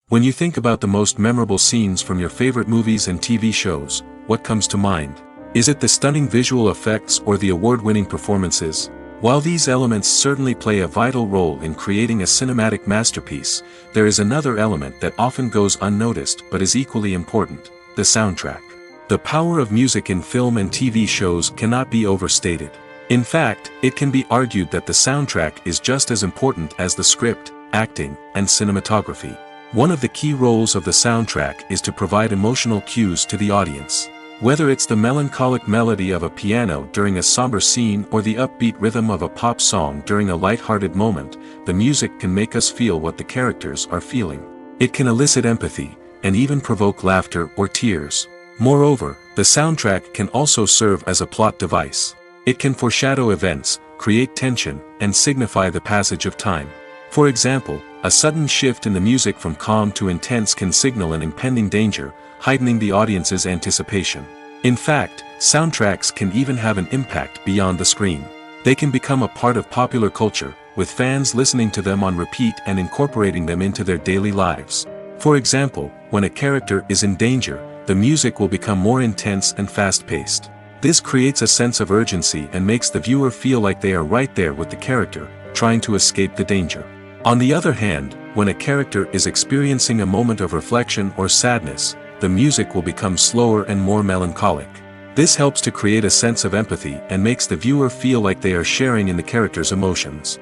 When you think about the most memorable scenes from your favorite movies and TV shows, what comes to mind? Is it the stunning visual effects or the award-winning performances? While these elements certainly play a vital role in creating a cinematic masterpiece, there is another element that often goes unnoticed but is equally important: the soundtrack. The power of music in film and TV shows cannot be overstated. In fact, it can be argued that the soundtrack is just as important as the script, acting, and cinematography. One of the key roles of the soundtrack is to provide emotional cues to the audience. Whether it's the melancholic melody of a piano during a somber scene or the upbeat rhythm of a pop song during a light-hearted moment, the music can make us feel what the characters are feeling. It can elicit empathy, and even provoke laughter or tears. Moreover, the soundtrack can also serve as a plot device. It can foreshadow events, create tension, and signify the passage of time. For example, a sudden shift in the music from calm to intense can signal an impending danger, heightening the audience's anticipation. In fact, soundtracks can even have an impact beyond the screen. They can become a part of popular culture, with fans listening to them on repeat and incorporating them into their daily lives. For example, when a character is in danger, the music will become more intense and fast-paced. This creates a sense of urgency and makes the viewer feel like they are right there with the character, trying to escape the danger. On the other hand, when a character is experiencing a moment of reflection or sadness, the music will become slower and more melancholic. This helps to create a sense of empathy and makes the viewer feel like they are sharing in the character's emotions.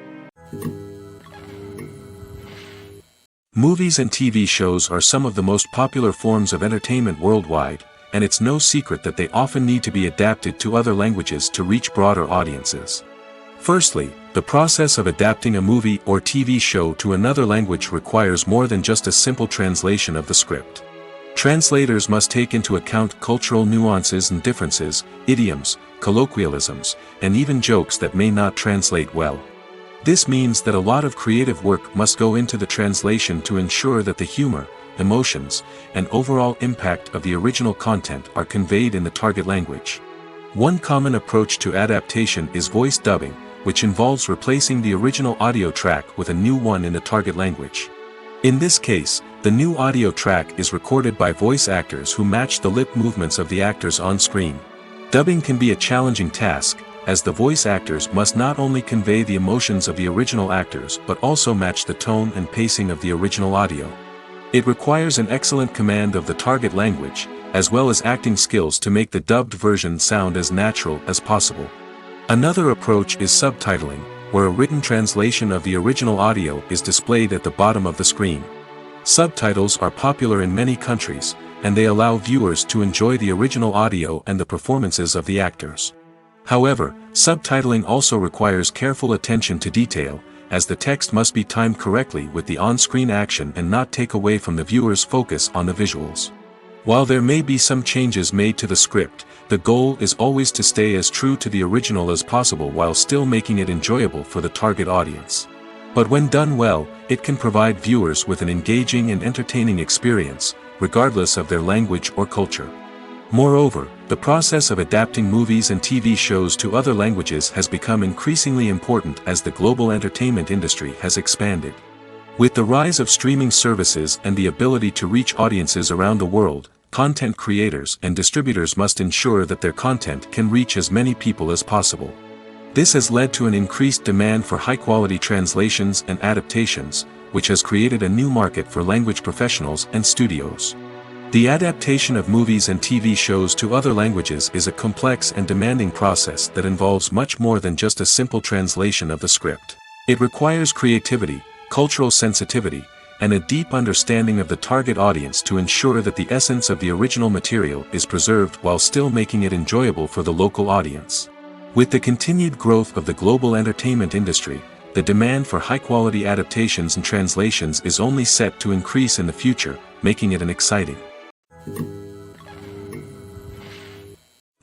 Movies and TV shows are some of the most popular forms of entertainment worldwide, and it's no secret that they often need to be adapted to other languages to reach broader audiences. Firstly, the process of adapting a movie or TV show to another language requires more than just a simple translation of the script. Translators must take into account cultural nuances and differences, idioms, colloquialisms, and even jokes that may not translate well. This means that a lot of creative work must go into the translation to ensure that the humor, emotions, and overall impact of the original content are conveyed in the target language. One common approach to adaptation is voice dubbing, which involves replacing the original audio track with a new one in the target language. In this case, the new audio track is recorded by voice actors who match the lip movements of the actors on screen. Dubbing can be a challenging task, as the voice actors must not only convey the emotions of the original actors but also match the tone and pacing of the original audio. It requires an excellent command of the target language, as well as acting skills to make the dubbed version sound as natural as possible. Another approach is subtitling, where a written translation of the original audio is displayed at the bottom of the screen. Subtitles are popular in many countries, and they allow viewers to enjoy the original audio and the performances of the actors. However, subtitling also requires careful attention to detail, as the text must be timed correctly with the on-screen action and not take away from the viewer's focus on the visuals. While there may be some changes made to the script, the goal is always to stay as true to the original as possible while still making it enjoyable for the target audience. But when done well, it can provide viewers with an engaging and entertaining experience, regardless of their language or culture. Moreover, the process of adapting movies and TV shows to other languages has become increasingly important as the global entertainment industry has expanded. With the rise of streaming services and the ability to reach audiences around the world, content creators and distributors must ensure that their content can reach as many people as possible. This has led to an increased demand for high-quality translations and adaptations, which has created a new market for language professionals and studios. The adaptation of movies and TV shows to other languages is a complex and demanding process that involves much more than just a simple translation of the script. It requires creativity, cultural sensitivity, and a deep understanding of the target audience to ensure that the essence of the original material is preserved while still making it enjoyable for the local audience. With the continued growth of the global entertainment industry, the demand for high-quality adaptations and translations is only set to increase in the future, making it an exciting.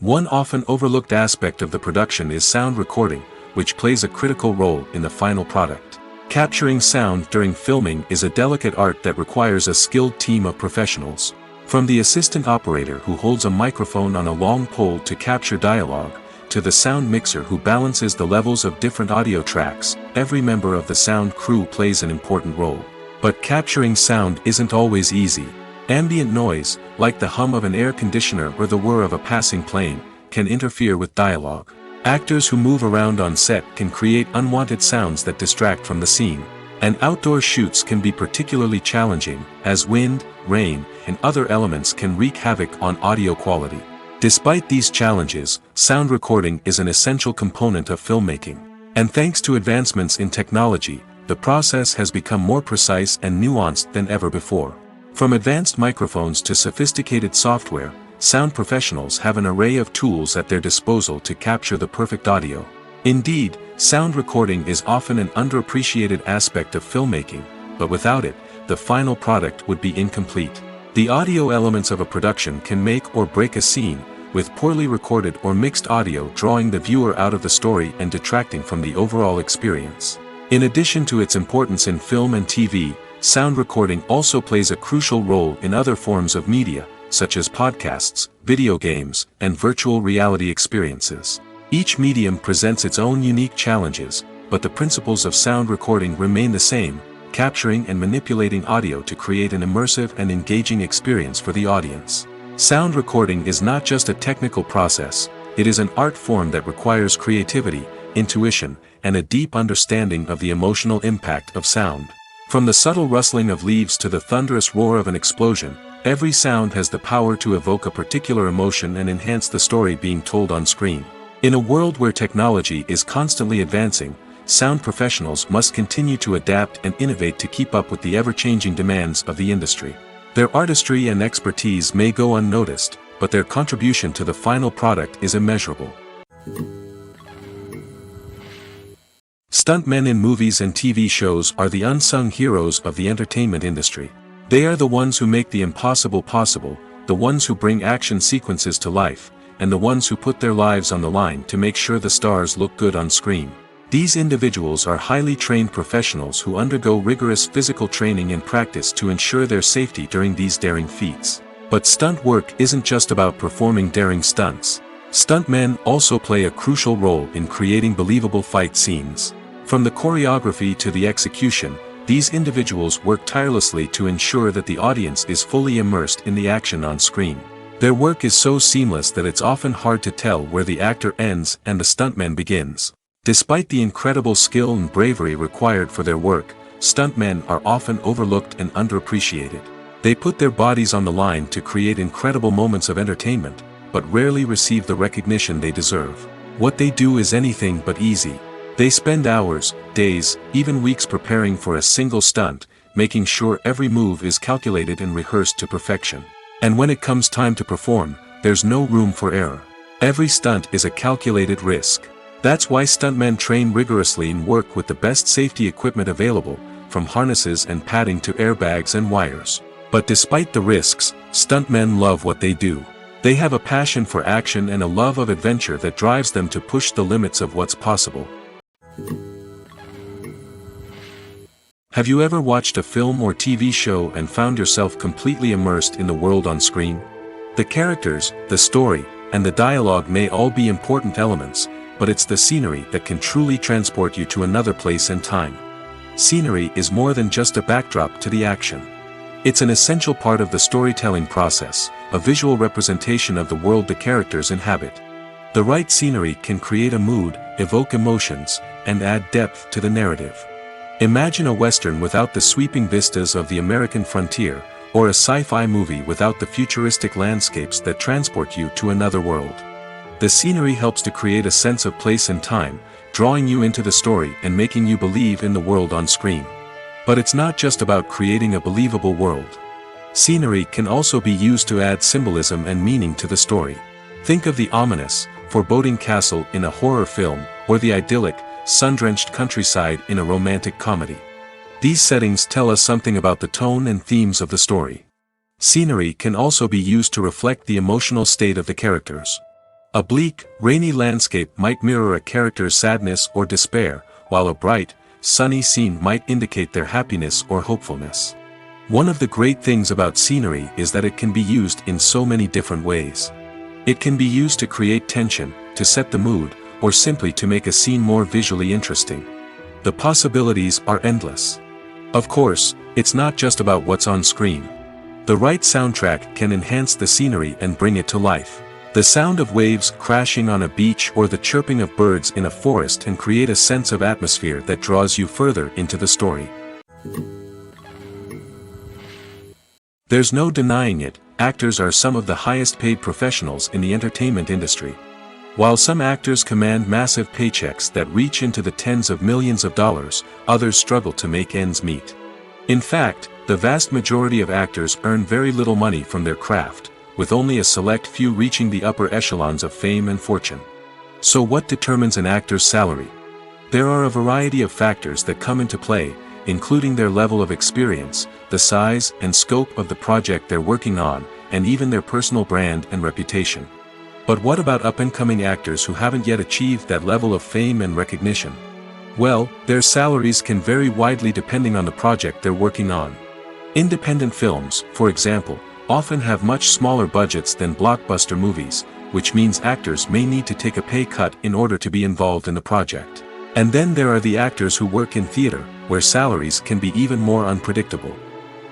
One often overlooked aspect of the production is sound recording, which plays a critical role in the final product. Capturing sound during filming is a delicate art that requires a skilled team of professionals. From the assistant operator who holds a microphone on a long pole to capture dialogue, to the sound mixer who balances the levels of different audio tracks, every member of the sound crew plays an important role. But capturing sound isn't always easy. Ambient noise, like the hum of an air conditioner or the whir of a passing plane, can interfere with dialogue. Actors who move around on set can create unwanted sounds that distract from the scene. And outdoor shoots can be particularly challenging, as wind, rain, and other elements can wreak havoc on audio quality. Despite these challenges, sound recording is an essential component of filmmaking. And thanks to advancements in technology, the process has become more precise and nuanced than ever before. From advanced microphones to sophisticated software, sound professionals have an array of tools at their disposal to capture the perfect audio. Indeed, sound recording is often an underappreciated aspect of filmmaking, but without it, the final product would be incomplete. The audio elements of a production can make or break a scene, with poorly recorded or mixed audio drawing the viewer out of the story and detracting from the overall experience. In addition to its importance in film and TV, sound recording also plays a crucial role in other forms of media, such as podcasts, video games, and virtual reality experiences. Each medium presents its own unique challenges, but the principles of sound recording remain the same, capturing and manipulating audio to create an immersive and engaging experience for the audience. Sound recording is not just a technical process, it is an art form that requires creativity, intuition, and a deep understanding of the emotional impact of sound. From the subtle rustling of leaves to the thunderous roar of an explosion, every sound has the power to evoke a particular emotion and enhance the story being told on screen. In a world where technology is constantly advancing, sound professionals must continue to adapt and innovate to keep up with the ever-changing demands of the industry. Their artistry and expertise may go unnoticed, but their contribution to the final product is immeasurable. Stuntmen in movies and TV shows are the unsung heroes of the entertainment industry. They are the ones who make the impossible possible, the ones who bring action sequences to life, and the ones who put their lives on the line to make sure the stars look good on screen. These individuals are highly trained professionals who undergo rigorous physical training and practice to ensure their safety during these daring feats. But stunt work isn't just about performing daring stunts. Stuntmen also play a crucial role in creating believable fight scenes. From the choreography to the execution, these individuals work tirelessly to ensure that the audience is fully immersed in the action on screen. Their work is so seamless that it's often hard to tell where the actor ends and the stuntman begins. Despite the incredible skill and bravery required for their work, stuntmen are often overlooked and underappreciated. They put their bodies on the line to create incredible moments of entertainment, but rarely receive the recognition they deserve. What they do is anything but easy. They spend hours, days, even weeks preparing for a single stunt, making sure every move is calculated and rehearsed to perfection. And when it comes time to perform, there's no room for error. Every stunt is a calculated risk. That's why stuntmen train rigorously and work with the best safety equipment available, from harnesses and padding to airbags and wires. But despite the risks, stuntmen love what they do. They have a passion for action and a love of adventure that drives them to push the limits of what's possible. Have you ever watched a film or TV show and found yourself completely immersed in the world on screen? The characters, the story, and the dialogue may all be important elements, but it's the scenery that can truly transport you to another place and time. Scenery is more than just a backdrop to the action. It's an essential part of the storytelling process, a visual representation of the world the characters inhabit. The right scenery can create a mood, evoke emotions, and add depth to the narrative. Imagine a western without the sweeping vistas of the American frontier, or a sci-fi movie without the futuristic landscapes that transport you to another world. The scenery helps to create a sense of place and time, drawing you into the story and making you believe in the world on screen. But it's not just about creating a believable world. Scenery can also be used to add symbolism and meaning to the story. Think of the ominous, foreboding castle in a horror film, or the idyllic, sun-drenched countryside in a romantic comedy. These settings tell us something about the tone and themes of the story. Scenery can also be used to reflect the emotional state of the characters. A bleak, rainy landscape might mirror a character's sadness or despair, while a bright, sunny scene might indicate their happiness or hopefulness. One of the great things about scenery is that it can be used in so many different ways. It can be used to create tension, to set the mood, or simply to make a scene more visually interesting. The possibilities are endless. Of course, it's not just about what's on screen. The right soundtrack can enhance the scenery and bring it to life. The sound of waves crashing on a beach or the chirping of birds in a forest can create a sense of atmosphere that draws you further into the story. There's no denying it, actors are some of the highest paid professionals in the entertainment industry. While some actors command massive paychecks that reach into the tens of millions of dollars, others struggle to make ends meet. In fact, the vast majority of actors earn very little money from their craft, with only a select few reaching the upper echelons of fame and fortune. So what determines an actor's salary? There are a variety of factors that come into play, including their level of experience, the size and scope of the project they're working on, and even their personal brand and reputation. But what about up-and-coming actors who haven't yet achieved that level of fame and recognition? Well, their salaries can vary widely depending on the project they're working on. Independent films, for example, often have much smaller budgets than blockbuster movies, which means actors may need to take a pay cut in order to be involved in the project. And then there are the actors who work in theater, where salaries can be even more unpredictable.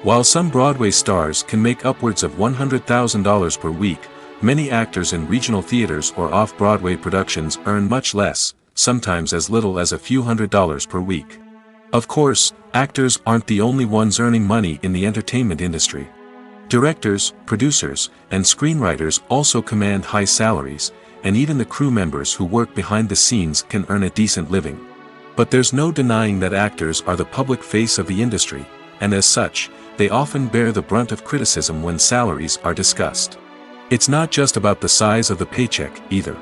While some Broadway stars can make upwards of $100,000 per week, many actors in regional theaters or off-Broadway productions earn much less, sometimes as little as a few $100s per week. Of course, actors aren't the only ones earning money in the entertainment industry. Directors, producers, and screenwriters also command high salaries, and even the crew members who work behind the scenes can earn a decent living. But there's no denying that actors are the public face of the industry, and as such, they often bear the brunt of criticism when salaries are discussed. It's not just about the size of the paycheck, either.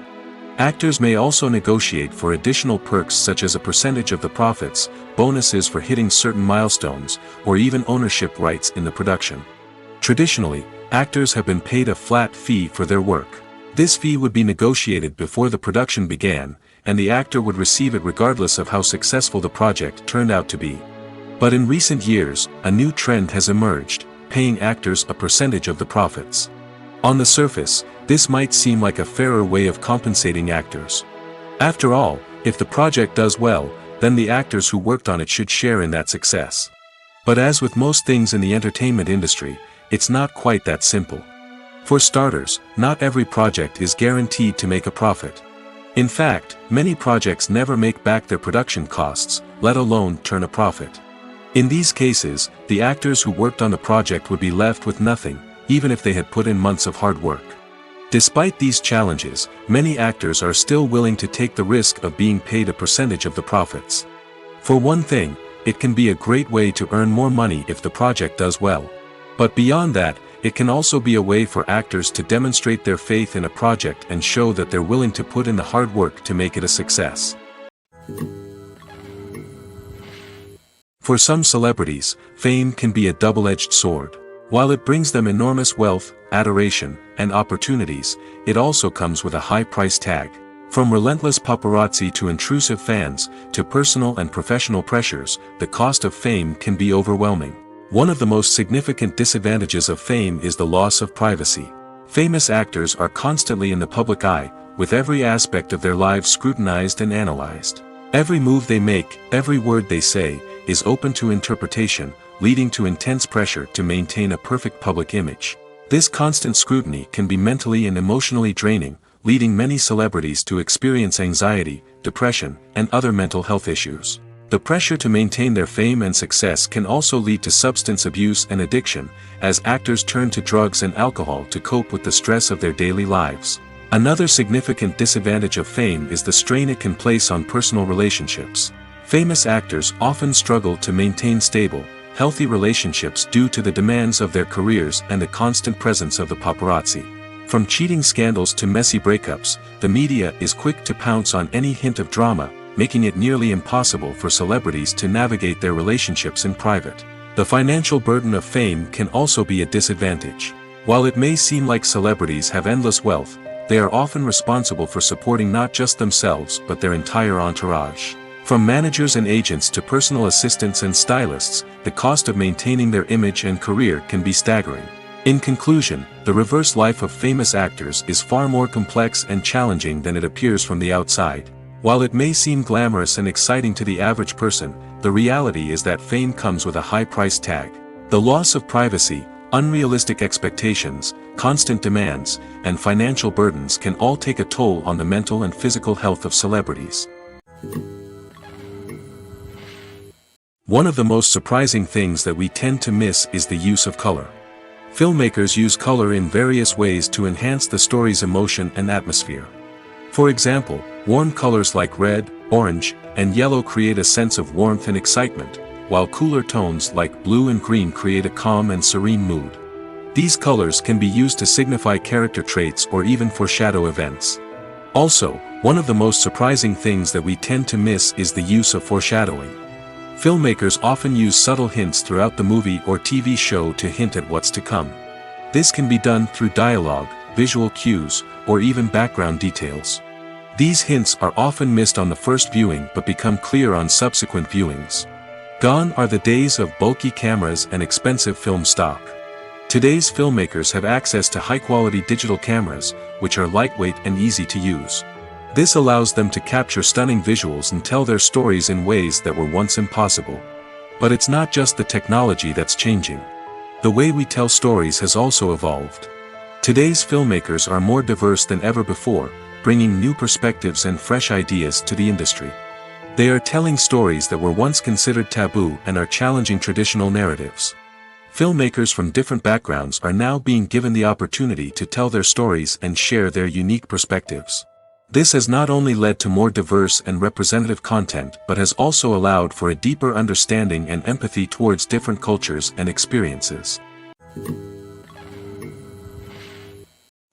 Actors may also negotiate for additional perks such as a percentage of the profits, bonuses for hitting certain milestones, or even ownership rights in the production. Traditionally, actors have been paid a flat fee for their work. This fee would be negotiated before the production began, and the actor would receive it regardless of how successful the project turned out to be. But in recent years, a new trend has emerged, paying actors a percentage of the profits. On the surface, this might seem like a fairer way of compensating actors. After all, if the project does well, then the actors who worked on it should share in that success. But as with most things in the entertainment industry, it's not quite that simple. For starters, not every project is guaranteed to make a profit. In fact, many projects never make back their production costs, let alone turn a profit. In these cases, the actors who worked on the project would be left with nothing, even if they had put in months of hard work. Despite these challenges, many actors are still willing to take the risk of being paid a percentage of the profits. For one thing, it can be a great way to earn more money if the project does well. But beyond that, it can also be a way for actors to demonstrate their faith in a project and show that they're willing to put in the hard work to make it a success. For some celebrities, fame can be a double-edged sword. While it brings them enormous wealth, adoration, and opportunities, it also comes with a high price tag. From relentless paparazzi to intrusive fans, to personal and professional pressures, the cost of fame can be overwhelming. One of the most significant disadvantages of fame is the loss of privacy. Famous actors are constantly in the public eye, with every aspect of their lives scrutinized and analyzed. Every move they make, every word they say, is open to interpretation, leading to intense pressure to maintain a perfect public image. This constant scrutiny can be mentally and emotionally draining, leading many celebrities to experience anxiety, depression, and other mental health issues. The pressure to maintain their fame and success can also lead to substance abuse and addiction, as actors turn to drugs and alcohol to cope with the stress of their daily lives. Another significant disadvantage of fame is the strain it can place on personal relationships. Famous actors often struggle to maintain stable, healthy relationships due to the demands of their careers and the constant presence of the paparazzi. From cheating scandals to messy breakups, the media is quick to pounce on any hint of drama, making it nearly impossible for celebrities to navigate their relationships in private. The financial burden of fame can also be a disadvantage. While it may seem like celebrities have endless wealth, they are often responsible for supporting not just themselves but their entire entourage. From managers and agents to personal assistants and stylists, the cost of maintaining their image and career can be staggering. In conclusion, the reverse life of famous actors is far more complex and challenging than it appears from the outside. While it may seem glamorous and exciting to the average person, the reality is that fame comes with a high price tag. The loss of privacy, unrealistic expectations, constant demands, and financial burdens can all take a toll on the mental and physical health of celebrities. One of the most surprising things that we tend to miss is the use of color. Filmmakers use color in various ways to enhance the story's emotion and atmosphere. For example, warm colors like red, orange, and yellow create a sense of warmth and excitement, while cooler tones like blue and green create a calm and serene mood. These colors can be used to signify character traits or even foreshadow events. Also, one of the most surprising things that we tend to miss is the use of foreshadowing. Filmmakers often use subtle hints throughout the movie or TV show to hint at what's to come. This can be done through dialogue, visual cues, or even background details. These hints are often missed on the first viewing but become clear on subsequent viewings. Gone are the days of bulky cameras and expensive film stock. Today's filmmakers have access to high-quality digital cameras, which are lightweight and easy to use. This allows them to capture stunning visuals and tell their stories in ways that were once impossible. But it's not just the technology that's changing. The way we tell stories has also evolved. Today's filmmakers are more diverse than ever before, bringing new perspectives and fresh ideas to the industry. They are telling stories that were once considered taboo and are challenging traditional narratives. Filmmakers from different backgrounds are now being given the opportunity to tell their stories and share their unique perspectives. This has not only led to more diverse and representative content but has also allowed for a deeper understanding and empathy towards different cultures and experiences.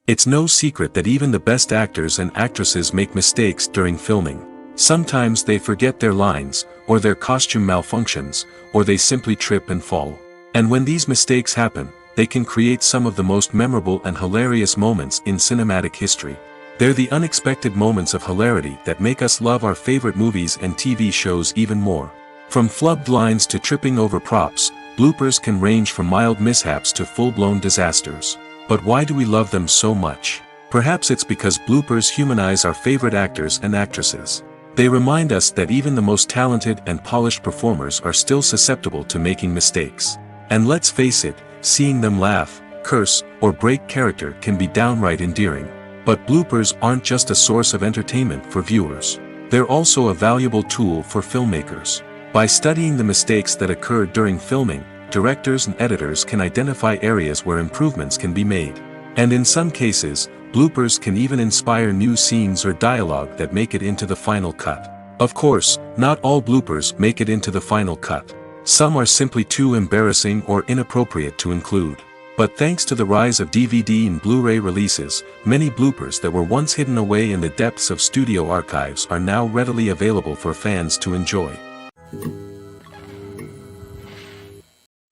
It's no secret that even the best actors and actresses make mistakes during filming. Sometimes they forget their lines, or their costume malfunctions, or they simply trip and fall. And when these mistakes happen, they can create some of the most memorable and hilarious moments in cinematic history. They're the unexpected moments of hilarity that make us love our favorite movies and TV shows even more. From flubbed lines to tripping over props, bloopers can range from mild mishaps to full-blown disasters. But why do we love them so much? Perhaps it's because bloopers humanize our favorite actors and actresses. They remind us that even the most talented and polished performers are still susceptible to making mistakes. And let's face it, seeing them laugh, curse, or break character can be downright endearing. But bloopers aren't just a source of entertainment for viewers. They're also a valuable tool for filmmakers. By studying the mistakes that occurred during filming, directors and editors can identify areas where improvements can be made. And in some cases, bloopers can even inspire new scenes or dialogue that make it into the final cut. Of course, not all bloopers make it into the final cut. Some are simply too embarrassing or inappropriate to include. But thanks to the rise of DVD and Blu-ray releases, many bloopers that were once hidden away in the depths of studio archives are now readily available for fans to enjoy.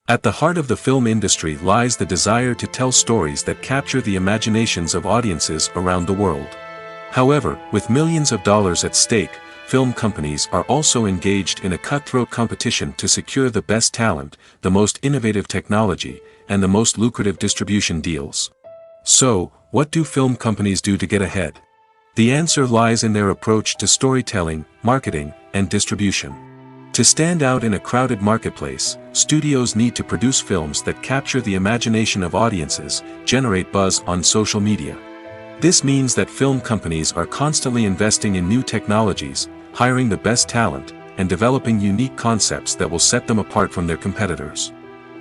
At the heart of the film industry lies the desire to tell stories that capture the imaginations of audiences around the world. However, with millions of dollars at stake, film companies are also engaged in a cutthroat competition to secure the best talent, the most innovative technology, and the most lucrative distribution deals. So, what do film companies do to get ahead? The answer lies in their approach to storytelling, marketing, and distribution. To stand out in a crowded marketplace, studios need to produce films that capture the imagination of audiences, generate buzz on social media. This means that film companies are constantly investing in new technologies, hiring the best talent, and developing unique concepts that will set them apart from their competitors.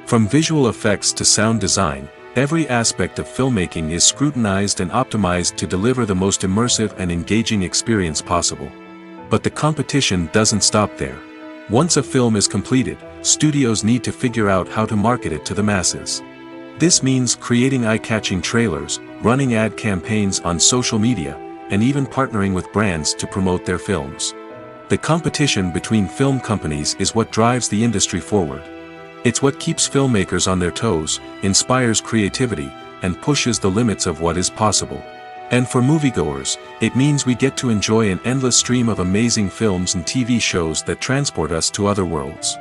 From visual effects to sound design, every aspect of filmmaking is scrutinized and optimized to deliver the most immersive and engaging experience possible. But the competition doesn't stop there. Once a film is completed, studios need to figure out how to market it to the masses. This means creating eye-catching trailers, running ad campaigns on social media, and even partnering with brands to promote their films. The competition between film companies is what drives the industry forward. It's what keeps filmmakers on their toes, inspires creativity, and pushes the limits of what is possible. And for moviegoers, it means we get to enjoy an endless stream of amazing films and TV shows that transport us to other worlds.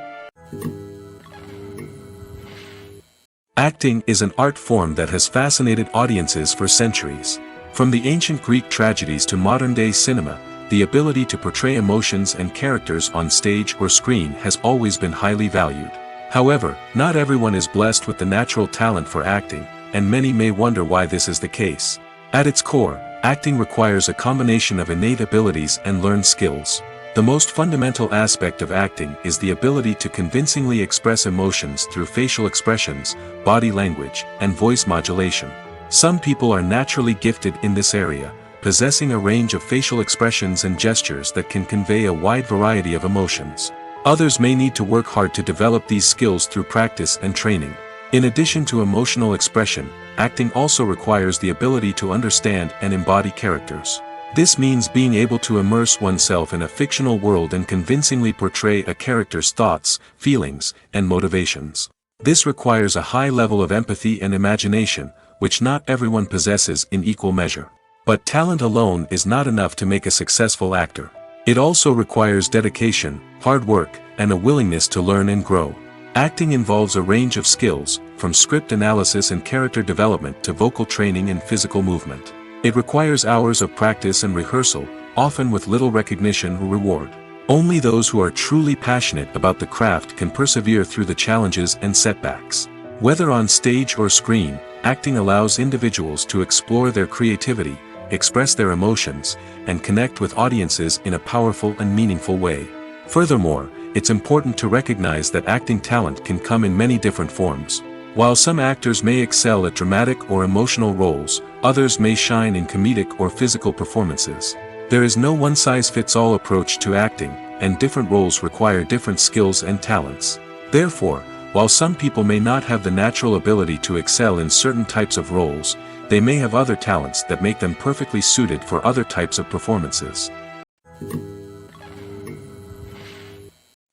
Acting is an art form that has fascinated audiences for centuries. From the ancient Greek tragedies to modern-day cinema, the ability to portray emotions and characters on stage or screen has always been highly valued. However, not everyone is blessed with the natural talent for acting, and many may wonder why this is the case. At its core, acting requires a combination of innate abilities and learned skills. The most fundamental aspect of acting is the ability to convincingly express emotions through facial expressions, body language, and voice modulation. Some people are naturally gifted in this area, possessing a range of facial expressions and gestures that can convey a wide variety of emotions. Others may need to work hard to develop these skills through practice and training. In addition to emotional expression, acting also requires the ability to understand and embody characters. This means being able to immerse oneself in a fictional world and convincingly portray a character's thoughts, feelings, and motivations. This requires a high level of empathy and imagination, which not everyone possesses in equal measure. But talent alone is not enough to make a successful actor. It also requires dedication, hard work, and a willingness to learn and grow. Acting involves a range of skills, from script analysis and character development to vocal training and physical movement. It requires hours of practice and rehearsal, often with little recognition or reward. Only those who are truly passionate about the craft can persevere through the challenges and setbacks. Whether on stage or screen, acting allows individuals to explore their creativity, express their emotions, and connect with audiences in a powerful and meaningful way. Furthermore, it's important to recognize that acting talent can come in many different forms. While some actors may excel at dramatic or emotional roles, others may shine in comedic or physical performances. There is no one-size-fits-all approach to acting, and different roles require different skills and talents. Therefore, while some people may not have the natural ability to excel in certain types of roles, they may have other talents that make them perfectly suited for other types of performances.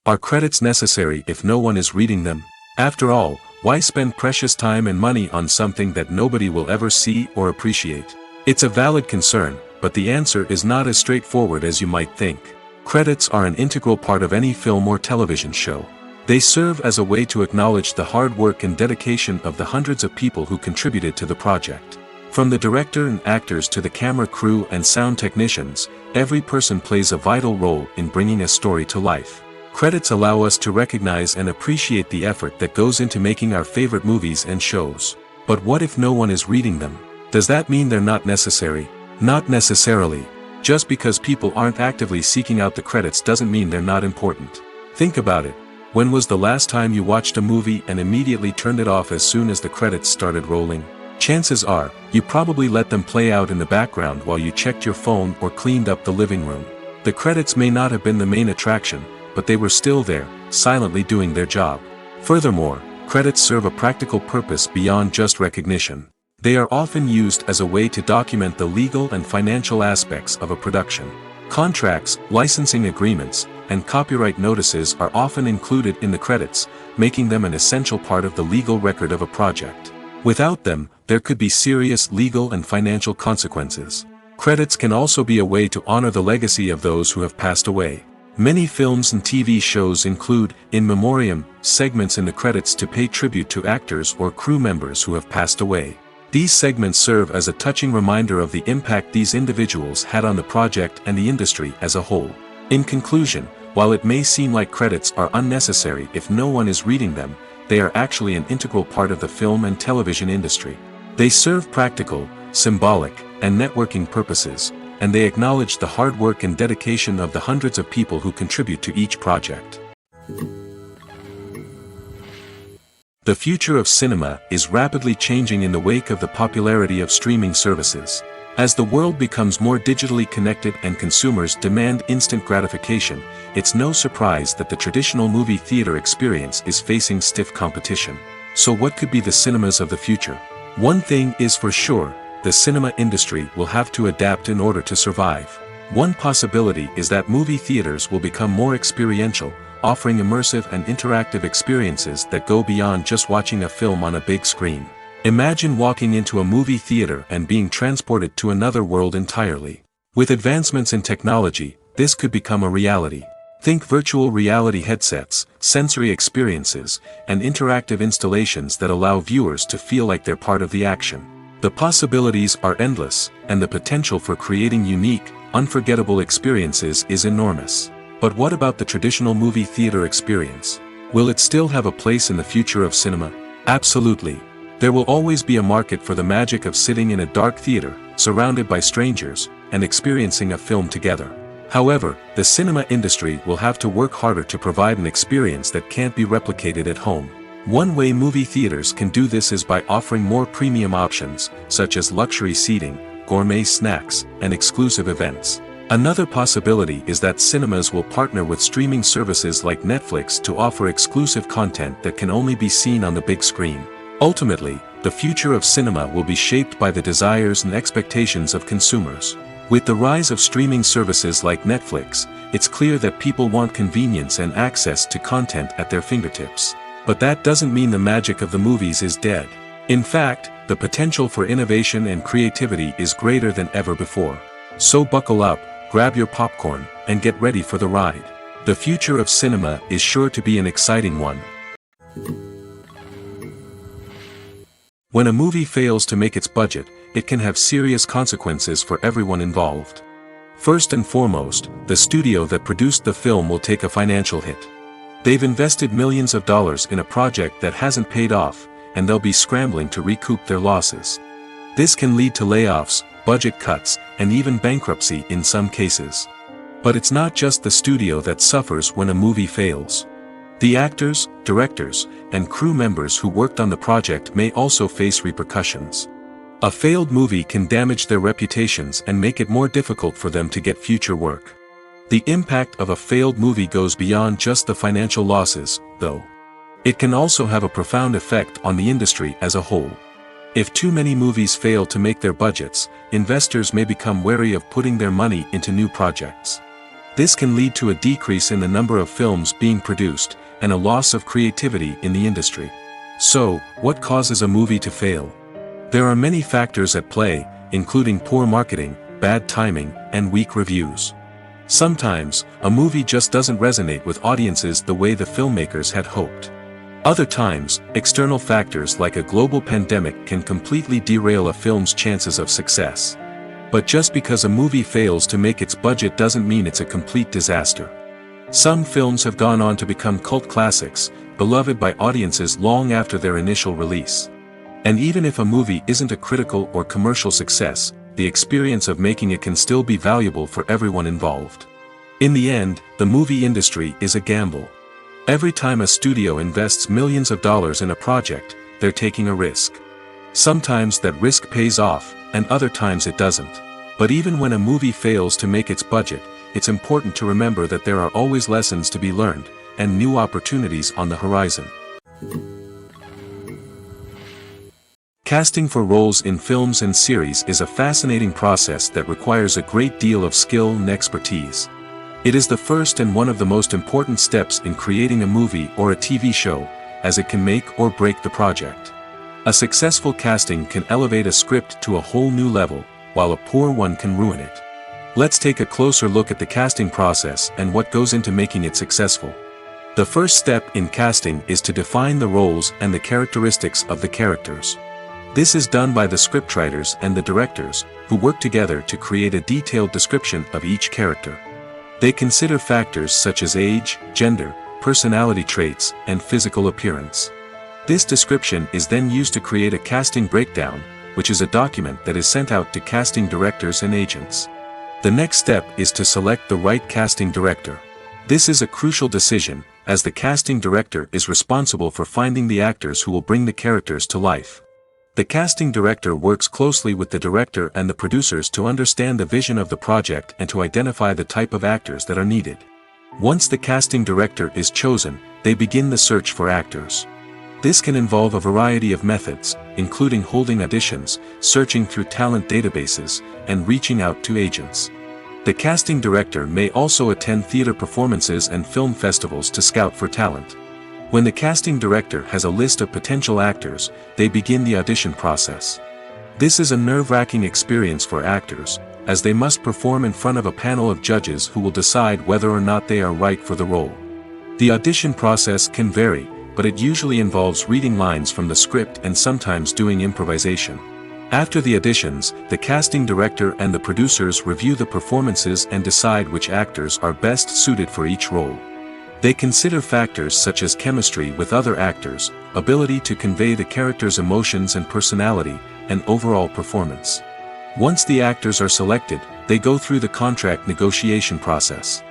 Are credits necessary if no one is reading them? After all, why spend precious time and money on something that nobody will ever see or appreciate? It's a valid concern, but the answer is not as straightforward as you might think. Credits are an integral part of any film or television show. They serve as a way to acknowledge the hard work and dedication of the hundreds of people who contributed to the project. From the director and actors to the camera crew and sound technicians, every person plays a vital role in bringing a story to life. Credits allow us to recognize and appreciate the effort that goes into making our favorite movies and shows. But what if no one is reading them? Does that mean they're not necessary? Not necessarily. Just because people aren't actively seeking out the credits doesn't mean they're not important. Think about it. When was the last time you watched a movie and immediately turned it off as soon as the credits started rolling? Chances are, you probably let them play out in the background while you checked your phone or cleaned up the living room. The credits may not have been the main attraction, but they were still there, silently doing their job. Furthermore, credits serve a practical purpose beyond just recognition. They are often used as a way to document the legal and financial aspects of a production. Contracts, licensing agreements, and copyright notices are often included in the credits, making them an essential part of the legal record of a project. Without them, there could be serious legal and financial consequences. Credits can also be a way to honor the legacy of those who have passed away. Many films and TV shows include, in memoriam, segments in the credits to pay tribute to actors or crew members who have passed away. These segments serve as a touching reminder of the impact these individuals had on the project and the industry as a whole. In conclusion, while it may seem like credits are unnecessary if no one is reading them, they are actually an integral part of the film and television industry. They serve practical, symbolic, and networking purposes, and they acknowledge the hard work and dedication of the hundreds of people who contribute to each project. The future of cinema is rapidly changing in the wake of the popularity of streaming services. As the world becomes more digitally connected and consumers demand instant gratification, it's no surprise that the traditional movie theater experience is facing stiff competition. So what could be the cinemas of the future? One thing is for sure, the cinema industry will have to adapt in order to survive. One possibility is that movie theaters will become more experiential, offering immersive and interactive experiences that go beyond just watching a film on a big screen. Imagine walking into a movie theater and being transported to another world entirely. With advancements in technology, this could become a reality. Think virtual reality headsets, sensory experiences, and interactive installations that allow viewers to feel like they're part of the action. The possibilities are endless, and the potential for creating unique, unforgettable experiences is enormous. But what about the traditional movie theater experience? Will it still have a place in the future of cinema? Absolutely. There will always be a market for the magic of sitting in a dark theater, surrounded by strangers, and experiencing a film together. However, the cinema industry will have to work harder to provide an experience that can't be replicated at home. One way movie theaters can do this is by offering more premium options, such as luxury seating, gourmet snacks, and exclusive events. Another possibility is that cinemas will partner with streaming services like Netflix to offer exclusive content that can only be seen on the big screen. Ultimately, the future of cinema will be shaped by the desires and expectations of consumers. With the rise of streaming services like Netflix, it's clear that people want convenience and access to content at their fingertips. But that doesn't mean the magic of the movies is dead. In fact, the potential for innovation and creativity is greater than ever before. So buckle up, grab your popcorn, and get ready for the ride. The future of cinema is sure to be an exciting one. When a movie fails to make its budget, it can have serious consequences for everyone involved. First and foremost, the studio that produced the film will take a financial hit. They've invested millions of dollars in a project that hasn't paid off, and they'll be scrambling to recoup their losses. This can lead to layoffs, budget cuts, and even bankruptcy in some cases. But it's not just the studio that suffers when a movie fails. The actors, directors, and crew members who worked on the project may also face repercussions. A failed movie can damage their reputations and make it more difficult for them to get future work. The impact of a failed movie goes beyond just the financial losses, though. It can also have a profound effect on the industry as a whole. If too many movies fail to make their budgets, investors may become wary of putting their money into new projects. This can lead to a decrease in the number of films being produced, and a loss of creativity in the industry. So, what causes a movie to fail? There are many factors at play, including poor marketing, bad timing, and weak reviews. Sometimes, a movie just doesn't resonate with audiences the way the filmmakers had hoped. Other times, external factors like a global pandemic can completely derail a film's chances of success. But just because a movie fails to make its budget doesn't mean it's a complete disaster. Some films have gone on to become cult classics, beloved by audiences long after their initial release. And even if a movie isn't a critical or commercial success, the experience of making it can still be valuable for everyone involved. In the end, the movie industry is a gamble. Every time a studio invests millions of dollars in a project, they're taking a risk. Sometimes that risk pays off, and other times it doesn't. But even when a movie fails to make its budget, it's important to remember that there are always lessons to be learned, and new opportunities on the horizon. Casting for roles in films and series is a fascinating process that requires a great deal of skill and expertise. It is the first and one of the most important steps in creating a movie or a TV show, as it can make or break the project. A successful casting can elevate a script to a whole new level, while a poor one can ruin it. Let's take a closer look at the casting process and what goes into making it successful. The first step in casting is to define the roles and the characteristics of the characters. This is done by the scriptwriters and the directors, who work together to create a detailed description of each character. They consider factors such as age, gender, personality traits, and physical appearance. This description is then used to create a casting breakdown, which is a document that is sent out to casting directors and agents. The next step is to select the right casting director. This is a crucial decision, as the casting director is responsible for finding the actors who will bring the characters to life. The casting director works closely with the director and the producers to understand the vision of the project and to identify the type of actors that are needed. Once the casting director is chosen, they begin the search for actors. This can involve a variety of methods, including holding auditions, searching through talent databases, and reaching out to agents. The casting director may also attend theater performances and film festivals to scout for talent. When the casting director has a list of potential actors, they begin the audition process. This is a nerve-wracking experience for actors, as they must perform in front of a panel of judges who will decide whether or not they are right for the role. The audition process can vary, but it usually involves reading lines from the script and sometimes doing improvisation. After the auditions, the casting director and the producers review the performances and decide which actors are best suited for each role. They consider factors such as chemistry with other actors, ability to convey the character's emotions and personality, and overall performance. Once the actors are selected, they go through the contract negotiation process.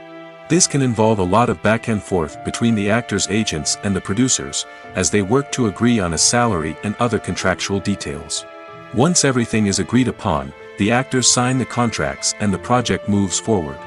This can involve a lot of back and forth between the actors' agents and the producers, as they work to agree on a salary and other contractual details. Once everything is agreed upon, the actors sign the contracts and the project moves forward.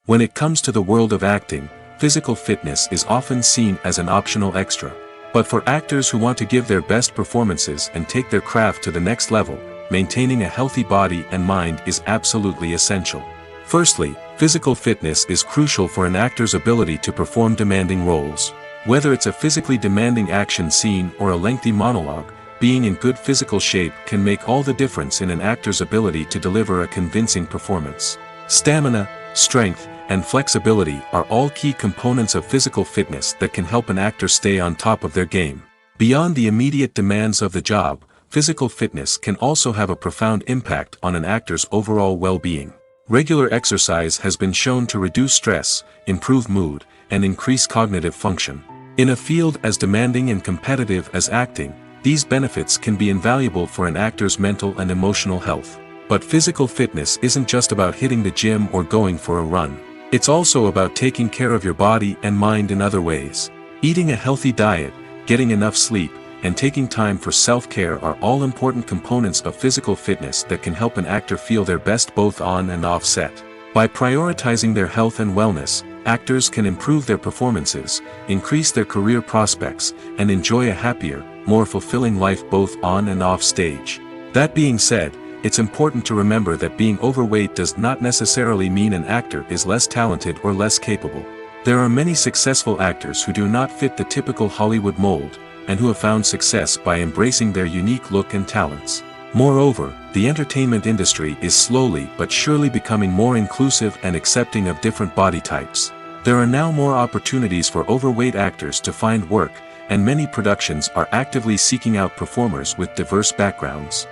When it comes to the world of acting, physical fitness is often seen as an optional extra. But for actors who want to give their best performances and take their craft to the next level, maintaining a healthy body and mind is absolutely essential. Firstly, physical fitness is crucial for an actor's ability to perform demanding roles. Whether it's a physically demanding action scene or a lengthy monologue, being in good physical shape can make all the difference in an actor's ability to deliver a convincing performance. Stamina, strength, and flexibility are all key components of physical fitness that can help an actor stay on top of their game. Beyond the immediate demands of the job, physical fitness can also have a profound impact on an actor's overall well-being. Regular exercise has been shown to reduce stress, improve mood, and increase cognitive function. In a field as demanding and competitive as acting, these benefits can be invaluable for an actor's mental and emotional health. But physical fitness isn't just about hitting the gym or going for a run. It's also about taking care of your body and mind in other ways. Eating a healthy diet, getting enough sleep, and taking time for self-care are all important components of physical fitness that can help an actor feel their best both on and off set. By prioritizing their health and wellness, actors can improve their performances, increase their career prospects, and enjoy a happier, more fulfilling life both on and off stage. That being said, it's important to remember that being overweight does not necessarily mean an actor is less talented or less capable. There are many successful actors who do not fit the typical Hollywood mold, and who have found success by embracing their unique look and talents. Moreover, the entertainment industry is slowly but surely becoming more inclusive and accepting of different body types. There are now more opportunities for overweight actors to find work, and many productions are actively seeking out performers with diverse backgrounds.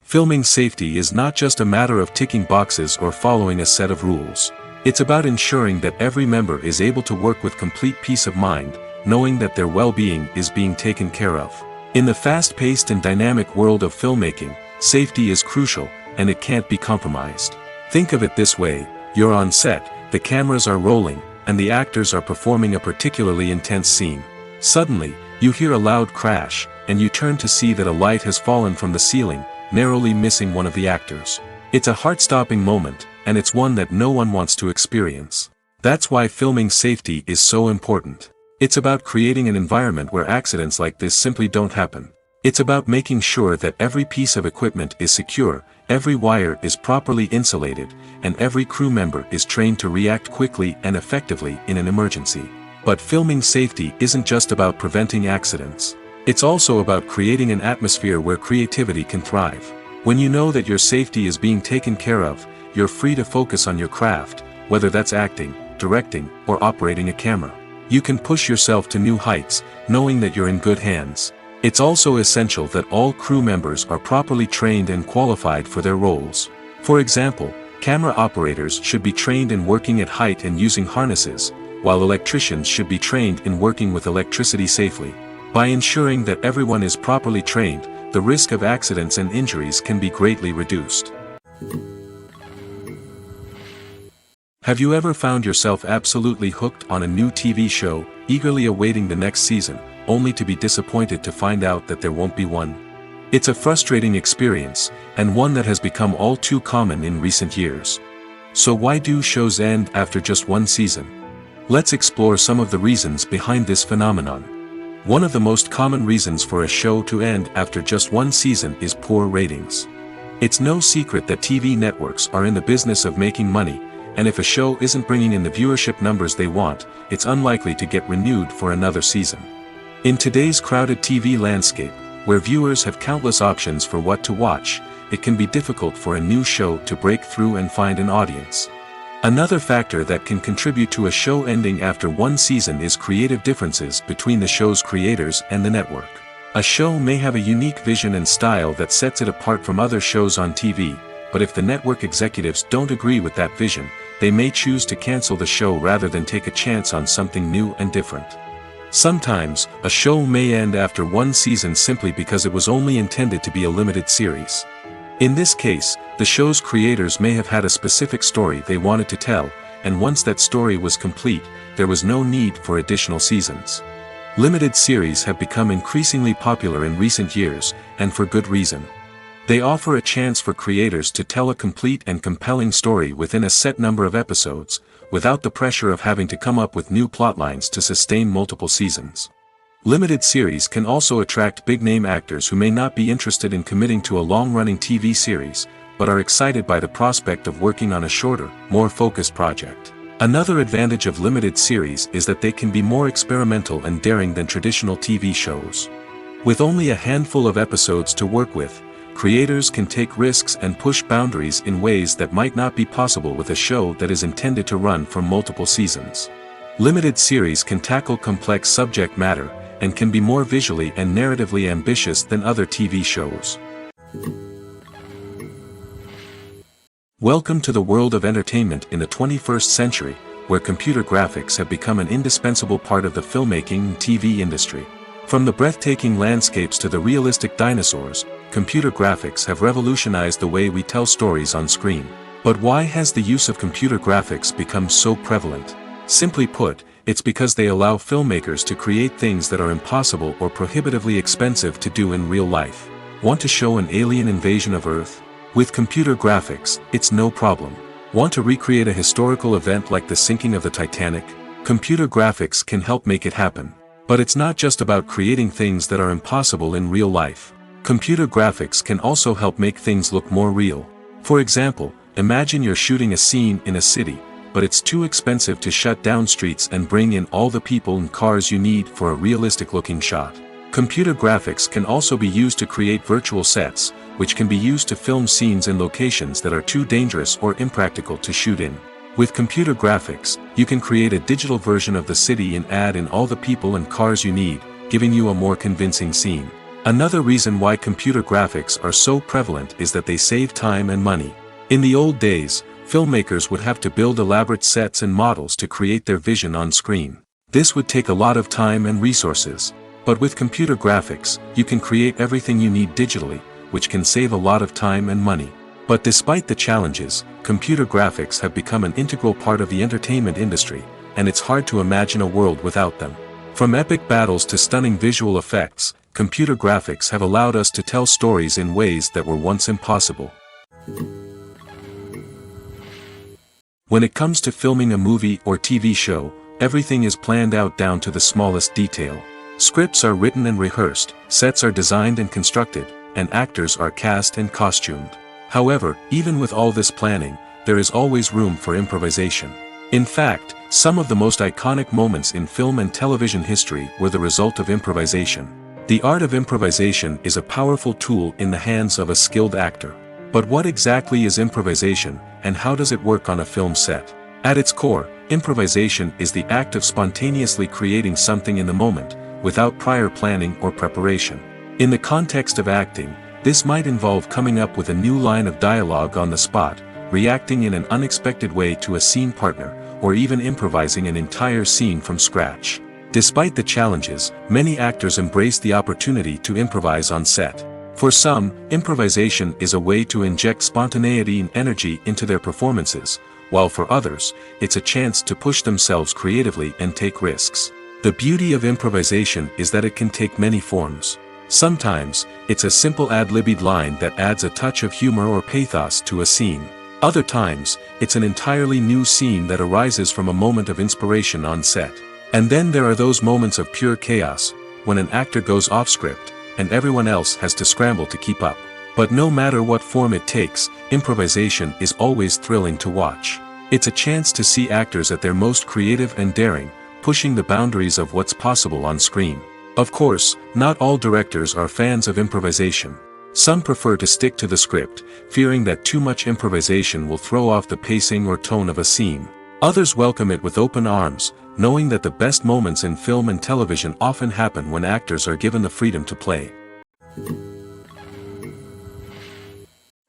Filming safety is not just a matter of ticking boxes or following a set of rules. It's about ensuring that every member is able to work with complete peace of mind, knowing that their well-being is being taken care of. In the fast-paced and dynamic world of filmmaking, safety is crucial, and it can't be compromised. Think of it this way: you're on set, the cameras are rolling, and the actors are performing a particularly intense scene. Suddenly, you hear a loud crash, and you turn to see that a light has fallen from the ceiling, narrowly missing one of the actors. It's a heart-stopping moment, and it's one that no one wants to experience. That's why filming safety is so important. It's about creating an environment where accidents like this simply don't happen. It's about making sure that every piece of equipment is secure, every wire is properly insulated, and every crew member is trained to react quickly and effectively in an emergency. But filming safety isn't just about preventing accidents. It's also about creating an atmosphere where creativity can thrive. When you know that your safety is being taken care of, you're free to focus on your craft, whether that's acting, directing, or operating a camera. You can push yourself to new heights, knowing that you're in good hands. It's also essential that all crew members are properly trained and qualified for their roles. For example, camera operators should be trained in working at height and using harnesses, while electricians should be trained in working with electricity safely. By ensuring that everyone is properly trained, the risk of accidents and injuries can be greatly reduced. Have you ever found yourself absolutely hooked on a new TV show, eagerly awaiting the next season, only to be disappointed to find out that there won't be one? It's a frustrating experience, and one that has become all too common in recent years. So why do shows end after just one season? Let's explore some of the reasons behind this phenomenon. One of the most common reasons for a show to end after just one season is poor ratings. It's no secret that TV networks are in the business of making money, and if a show isn't bringing in the viewership numbers they want, it's unlikely to get renewed for another season. In today's crowded TV landscape, where viewers have countless options for what to watch, it can be difficult for a new show to break through and find an audience. Another factor that can contribute to a show ending after one season is creative differences between the show's creators and the network. A show may have a unique vision and style that sets it apart from other shows on TV, but if the network executives don't agree with that vision, they may choose to cancel the show rather than take a chance on something new and different. Sometimes, a show may end after one season simply because it was only intended to be a limited series. In this case, the show's creators may have had a specific story they wanted to tell, and once that story was complete, there was no need for additional seasons. Limited series have become increasingly popular in recent years, and for good reason. They offer a chance for creators to tell a complete and compelling story within a set number of episodes, without the pressure of having to come up with new plotlines to sustain multiple seasons. Limited series can also attract big-name actors who may not be interested in committing to a long-running TV series, but are excited by the prospect of working on a shorter, more focused project. Another advantage of limited series is that they can be more experimental and daring than traditional TV shows. With only a handful of episodes to work with, creators can take risks and push boundaries in ways that might not be possible with a show that is intended to run for multiple seasons. Limited series can tackle complex subject matter, and can be more visually and narratively ambitious than other TV shows. Welcome to the world of entertainment in the 21st century, where computer graphics have become an indispensable part of the filmmaking and TV industry. From the breathtaking landscapes to the realistic dinosaurs, computer graphics have revolutionized the way we tell stories on screen. But why has the use of computer graphics become so prevalent? Simply put, it's because they allow filmmakers to create things that are impossible or prohibitively expensive to do in real life. Want to show an alien invasion of Earth? With computer graphics, it's no problem. Want to recreate a historical event like the sinking of the Titanic? Computer graphics can help make it happen. But it's not just about creating things that are impossible in real life. Computer graphics can also help make things look more real. For example, imagine you're shooting a scene in a city, but it's too expensive to shut down streets and bring in all the people and cars you need for a realistic-looking shot. Computer graphics can also be used to create virtual sets, which can be used to film scenes in locations that are too dangerous or impractical to shoot in. With computer graphics, you can create a digital version of the city and add in all the people and cars you need, giving you a more convincing scene. Another reason why computer graphics are so prevalent is that they save time and money. In the old days, filmmakers would have to build elaborate sets and models to create their vision on screen. This would take a lot of time and resources. But with computer graphics, you can create everything you need digitally, which can save a lot of time and money. But despite the challenges, computer graphics have become an integral part of the entertainment industry, and it's hard to imagine a world without them. From epic battles to stunning visual effects, computer graphics have allowed us to tell stories in ways that were once impossible. When it comes to filming a movie or TV show, everything is planned out down to the smallest detail. Scripts are written and rehearsed, sets are designed and constructed, and actors are cast and costumed. However, even with all this planning, there is always room for improvisation. In fact, some of the most iconic moments in film and television history were the result of improvisation. The art of improvisation is a powerful tool in the hands of a skilled actor. But what exactly is improvisation, and how does it work on a film set? At its core, improvisation is the act of spontaneously creating something in the moment, without prior planning or preparation. In the context of acting, this might involve coming up with a new line of dialogue on the spot, reacting in an unexpected way to a scene partner, or even improvising an entire scene from scratch. Despite the challenges, many actors embrace the opportunity to improvise on set. For some, improvisation is a way to inject spontaneity and energy into their performances, while for others, it's a chance to push themselves creatively and take risks. The beauty of improvisation is that it can take many forms. Sometimes, it's a simple ad-libbed line that adds a touch of humor or pathos to a scene. Other times, it's an entirely new scene that arises from a moment of inspiration on set. And then there are those moments of pure chaos, when an actor goes off script, and everyone else has to scramble to keep up. But no matter what form it takes, improvisation is always thrilling to watch. It's a chance to see actors at their most creative and daring, pushing the boundaries of what's possible on screen. Of course, not all directors are fans of improvisation. Some prefer to stick to the script, fearing that too much improvisation will throw off the pacing or tone of a scene. Others welcome it with open arms, knowing that the best moments in film and television often happen when actors are given the freedom to play.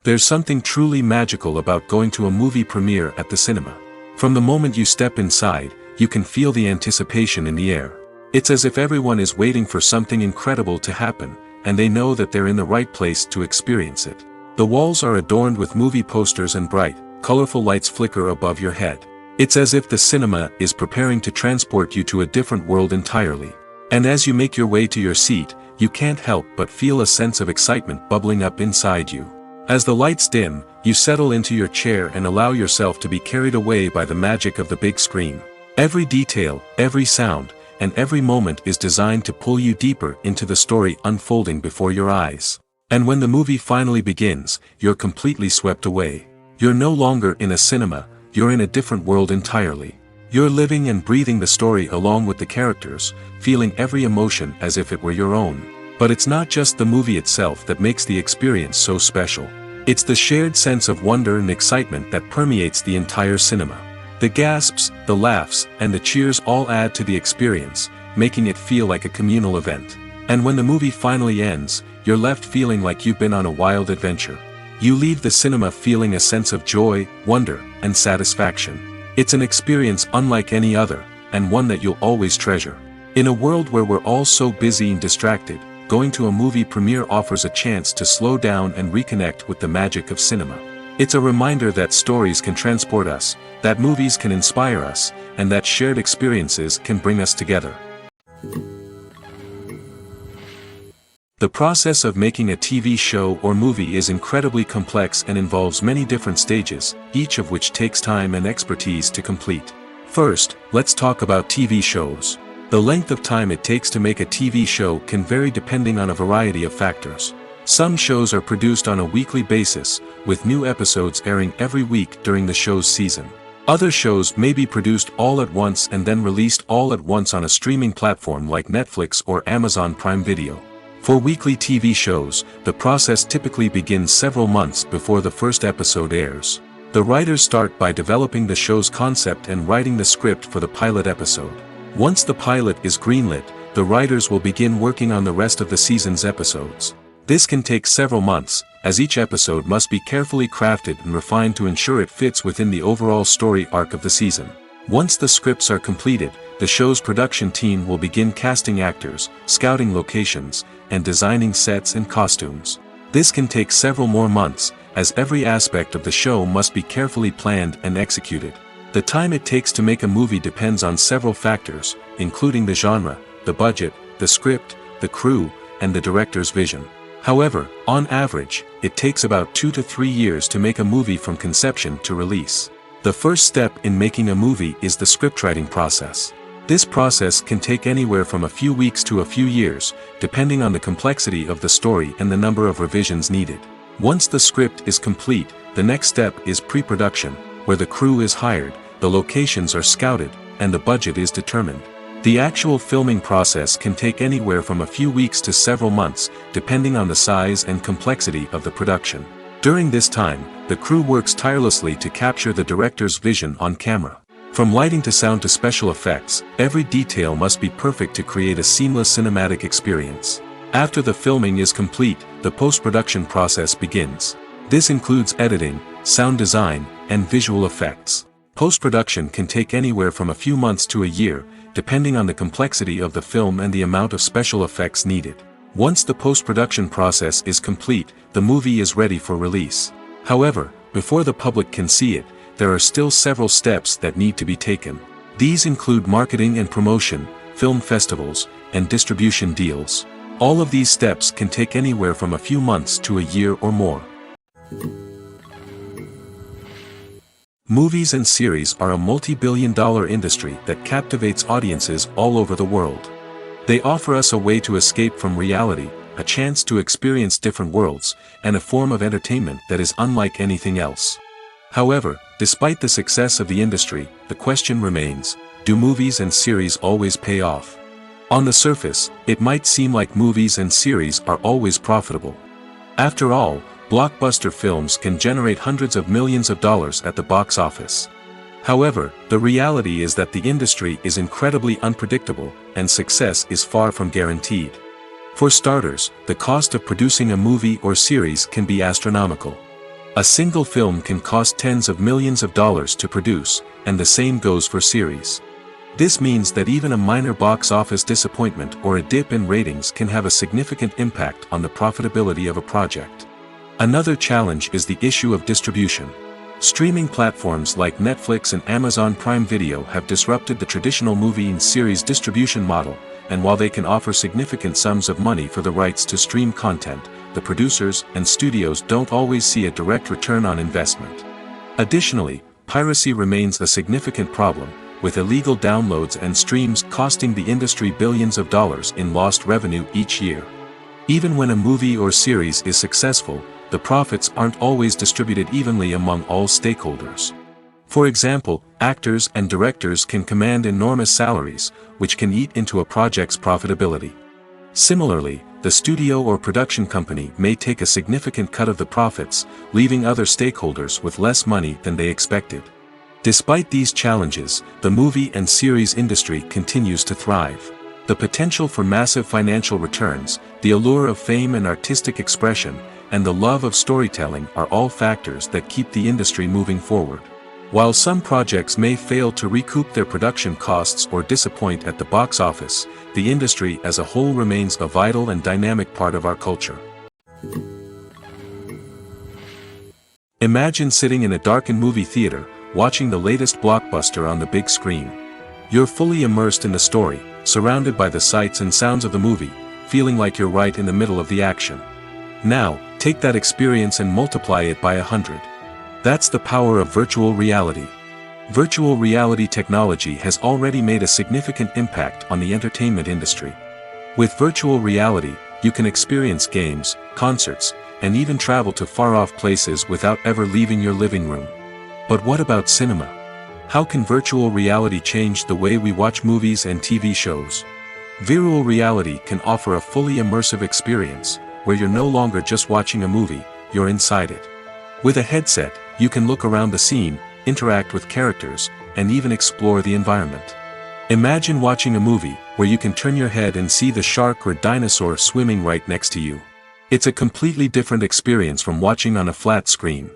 There's something truly magical about going to a movie premiere at the cinema. From the moment you step inside, you can feel the anticipation in the air. It's as if everyone is waiting for something incredible to happen, and they know that they're in the right place to experience it. The walls are adorned with movie posters and bright, colorful lights flicker above your head. It's as if the cinema is preparing to transport you to a different world entirely. And as you make your way to your seat, you can't help but feel a sense of excitement bubbling up inside you. As the lights dim, you settle into your chair and allow yourself to be carried away by the magic of the big screen. Every detail, every sound, and every moment is designed to pull you deeper into the story unfolding before your eyes. And when the movie finally begins, you're completely swept away. You're no longer in a cinema, you're in a different world entirely. You're living and breathing the story along with the characters, feeling every emotion as if it were your own. But it's not just the movie itself that makes the experience so special. It's the shared sense of wonder and excitement that permeates the entire cinema. The gasps, the laughs, and the cheers all add to the experience, making it feel like a communal event. And when the movie finally ends, you're left feeling like you've been on a wild adventure. You leave the cinema feeling a sense of joy, wonder, and satisfaction. It's an experience unlike any other, and one that you'll always treasure. In a world where we're all so busy and distracted, going to a movie premiere offers a chance to slow down and reconnect with the magic of cinema. It's a reminder that stories can transport us, that movies can inspire us, and that shared experiences can bring us together. The process of making a TV show or movie is incredibly complex and involves many different stages, each of which takes time and expertise to complete. First, let's talk about TV shows. The length of time it takes to make a TV show can vary depending on a variety of factors. Some shows are produced on a weekly basis, with new episodes airing every week during the show's season. Other shows may be produced all at once and then released all at once on a streaming platform like Netflix or Amazon Prime Video. For weekly TV shows, the process typically begins several months before the first episode airs. The writers start by developing the show's concept and writing the script for the pilot episode. Once the pilot is greenlit, the writers will begin working on the rest of the season's episodes. This can take several months, as each episode must be carefully crafted and refined to ensure it fits within the overall story arc of the season. Once the scripts are completed, the show's production team will begin casting actors, scouting locations, and designing sets and costumes. This can take several more months, as every aspect of the show must be carefully planned and executed. The time it takes to make a movie depends on several factors, including the genre, the budget, the script, the crew, and the director's vision. However, on average, it takes about 2 to 3 years to make a movie from conception to release. The first step in making a movie is the scriptwriting process. This process can take anywhere from a few weeks to a few years, depending on the complexity of the story and the number of revisions needed. Once the script is complete, the next step is pre-production, where the crew is hired, the locations are scouted, and the budget is determined. The actual filming process can take anywhere from a few weeks to several months, depending on the size and complexity of the production. During this time, the crew works tirelessly to capture the director's vision on camera. From lighting to sound to special effects, every detail must be perfect to create a seamless cinematic experience. After the filming is complete, the post-production process begins. This includes editing, sound design, and visual effects. Post-production can take anywhere from a few months to a year, depending on the complexity of the film and the amount of special effects needed. Once the post-production process is complete, the movie is ready for release. However, before the public can see it, there are still several steps that need to be taken. These include marketing and promotion, film festivals, and distribution deals. All of these steps can take anywhere from a few months to a year or more. Movies and series are a multi-billion-dollar industry that captivates audiences all over the world. They offer us a way to escape from reality, a chance to experience different worlds, and a form of entertainment that is unlike anything else. However, despite the success of the industry, the question remains, do movies and series always pay off? On the surface, it might seem like movies and series are always profitable. After all, blockbuster films can generate hundreds of millions of dollars at the box office. However, the reality is that the industry is incredibly unpredictable, and success is far from guaranteed. For starters, the cost of producing a movie or series can be astronomical. A single film can cost tens of millions of dollars to produce, and the same goes for series. This means that even a minor box office disappointment or a dip in ratings can have a significant impact on the profitability of a project. Another challenge is the issue of distribution. Streaming platforms like Netflix and Amazon Prime Video have disrupted the traditional movie and series distribution model, and while they can offer significant sums of money for the rights to stream content, the producers and studios don't always see a direct return on investment. Additionally, piracy remains a significant problem, with illegal downloads and streams costing the industry billions of dollars in lost revenue each year. Even when a movie or series is successful, the profits aren't always distributed evenly among all stakeholders. For example, actors and directors can command enormous salaries, which can eat into a project's profitability. Similarly, the studio or production company may take a significant cut of the profits, leaving other stakeholders with less money than they expected. Despite these challenges, the movie and series industry continues to thrive. The potential for massive financial returns, the allure of fame and artistic expression, and the love of storytelling are all factors that keep the industry moving forward. While some projects may fail to recoup their production costs or disappoint at the box office, the industry as a whole remains a vital and dynamic part of our culture. Imagine sitting in a darkened movie theater, watching the latest blockbuster on the big screen. You're fully immersed in the story, surrounded by the sights and sounds of the movie, feeling like you're right in the middle of the action. Now, take that experience and multiply it by 100. That's the power of virtual reality. Virtual reality technology has already made a significant impact on the entertainment industry. With virtual reality, you can experience games, concerts, and even travel to far-off places without ever leaving your living room. But what about cinema? How can virtual reality change the way we watch movies and TV shows? Virtual reality can offer a fully immersive experience, where you're no longer just watching a movie, you're inside it. With a headset, you can look around the scene, interact with characters, and even explore the environment. Imagine watching a movie where you can turn your head and see the shark or dinosaur swimming right next to you. It's a completely different experience from watching on a flat screen.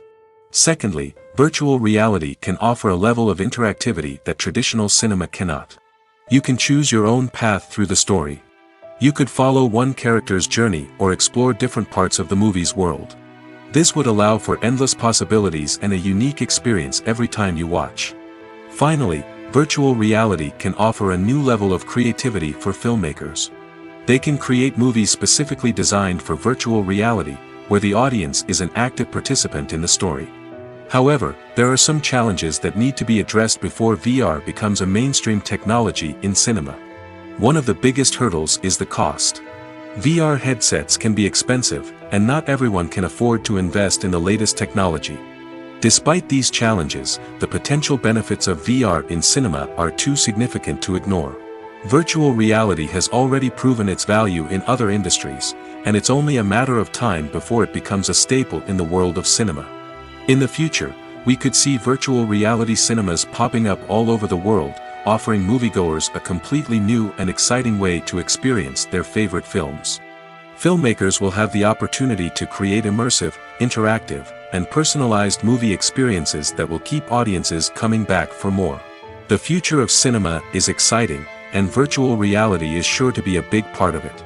Secondly, virtual reality can offer a level of interactivity that traditional cinema cannot. You can choose your own path through the story. You could follow one character's journey or explore different parts of the movie's world. This would allow for endless possibilities and a unique experience every time you watch. Finally, virtual reality can offer a new level of creativity for filmmakers. They can create movies specifically designed for virtual reality, where the audience is an active participant in the story. However, there are some challenges that need to be addressed before VR becomes a mainstream technology in cinema. One of the biggest hurdles is the cost. VR headsets can be expensive, and not everyone can afford to invest in the latest technology. Despite these challenges, the potential benefits of VR in cinema are too significant to ignore. Virtual reality has already proven its value in other industries, and it's only a matter of time before it becomes a staple in the world of cinema. In the future, we could see virtual reality cinemas popping up all over the world, offering moviegoers a completely new and exciting way to experience their favorite films. Filmmakers will have the opportunity to create immersive, interactive, and personalized movie experiences that will keep audiences coming back for more. The future of cinema is exciting, and virtual reality is sure to be a big part of it.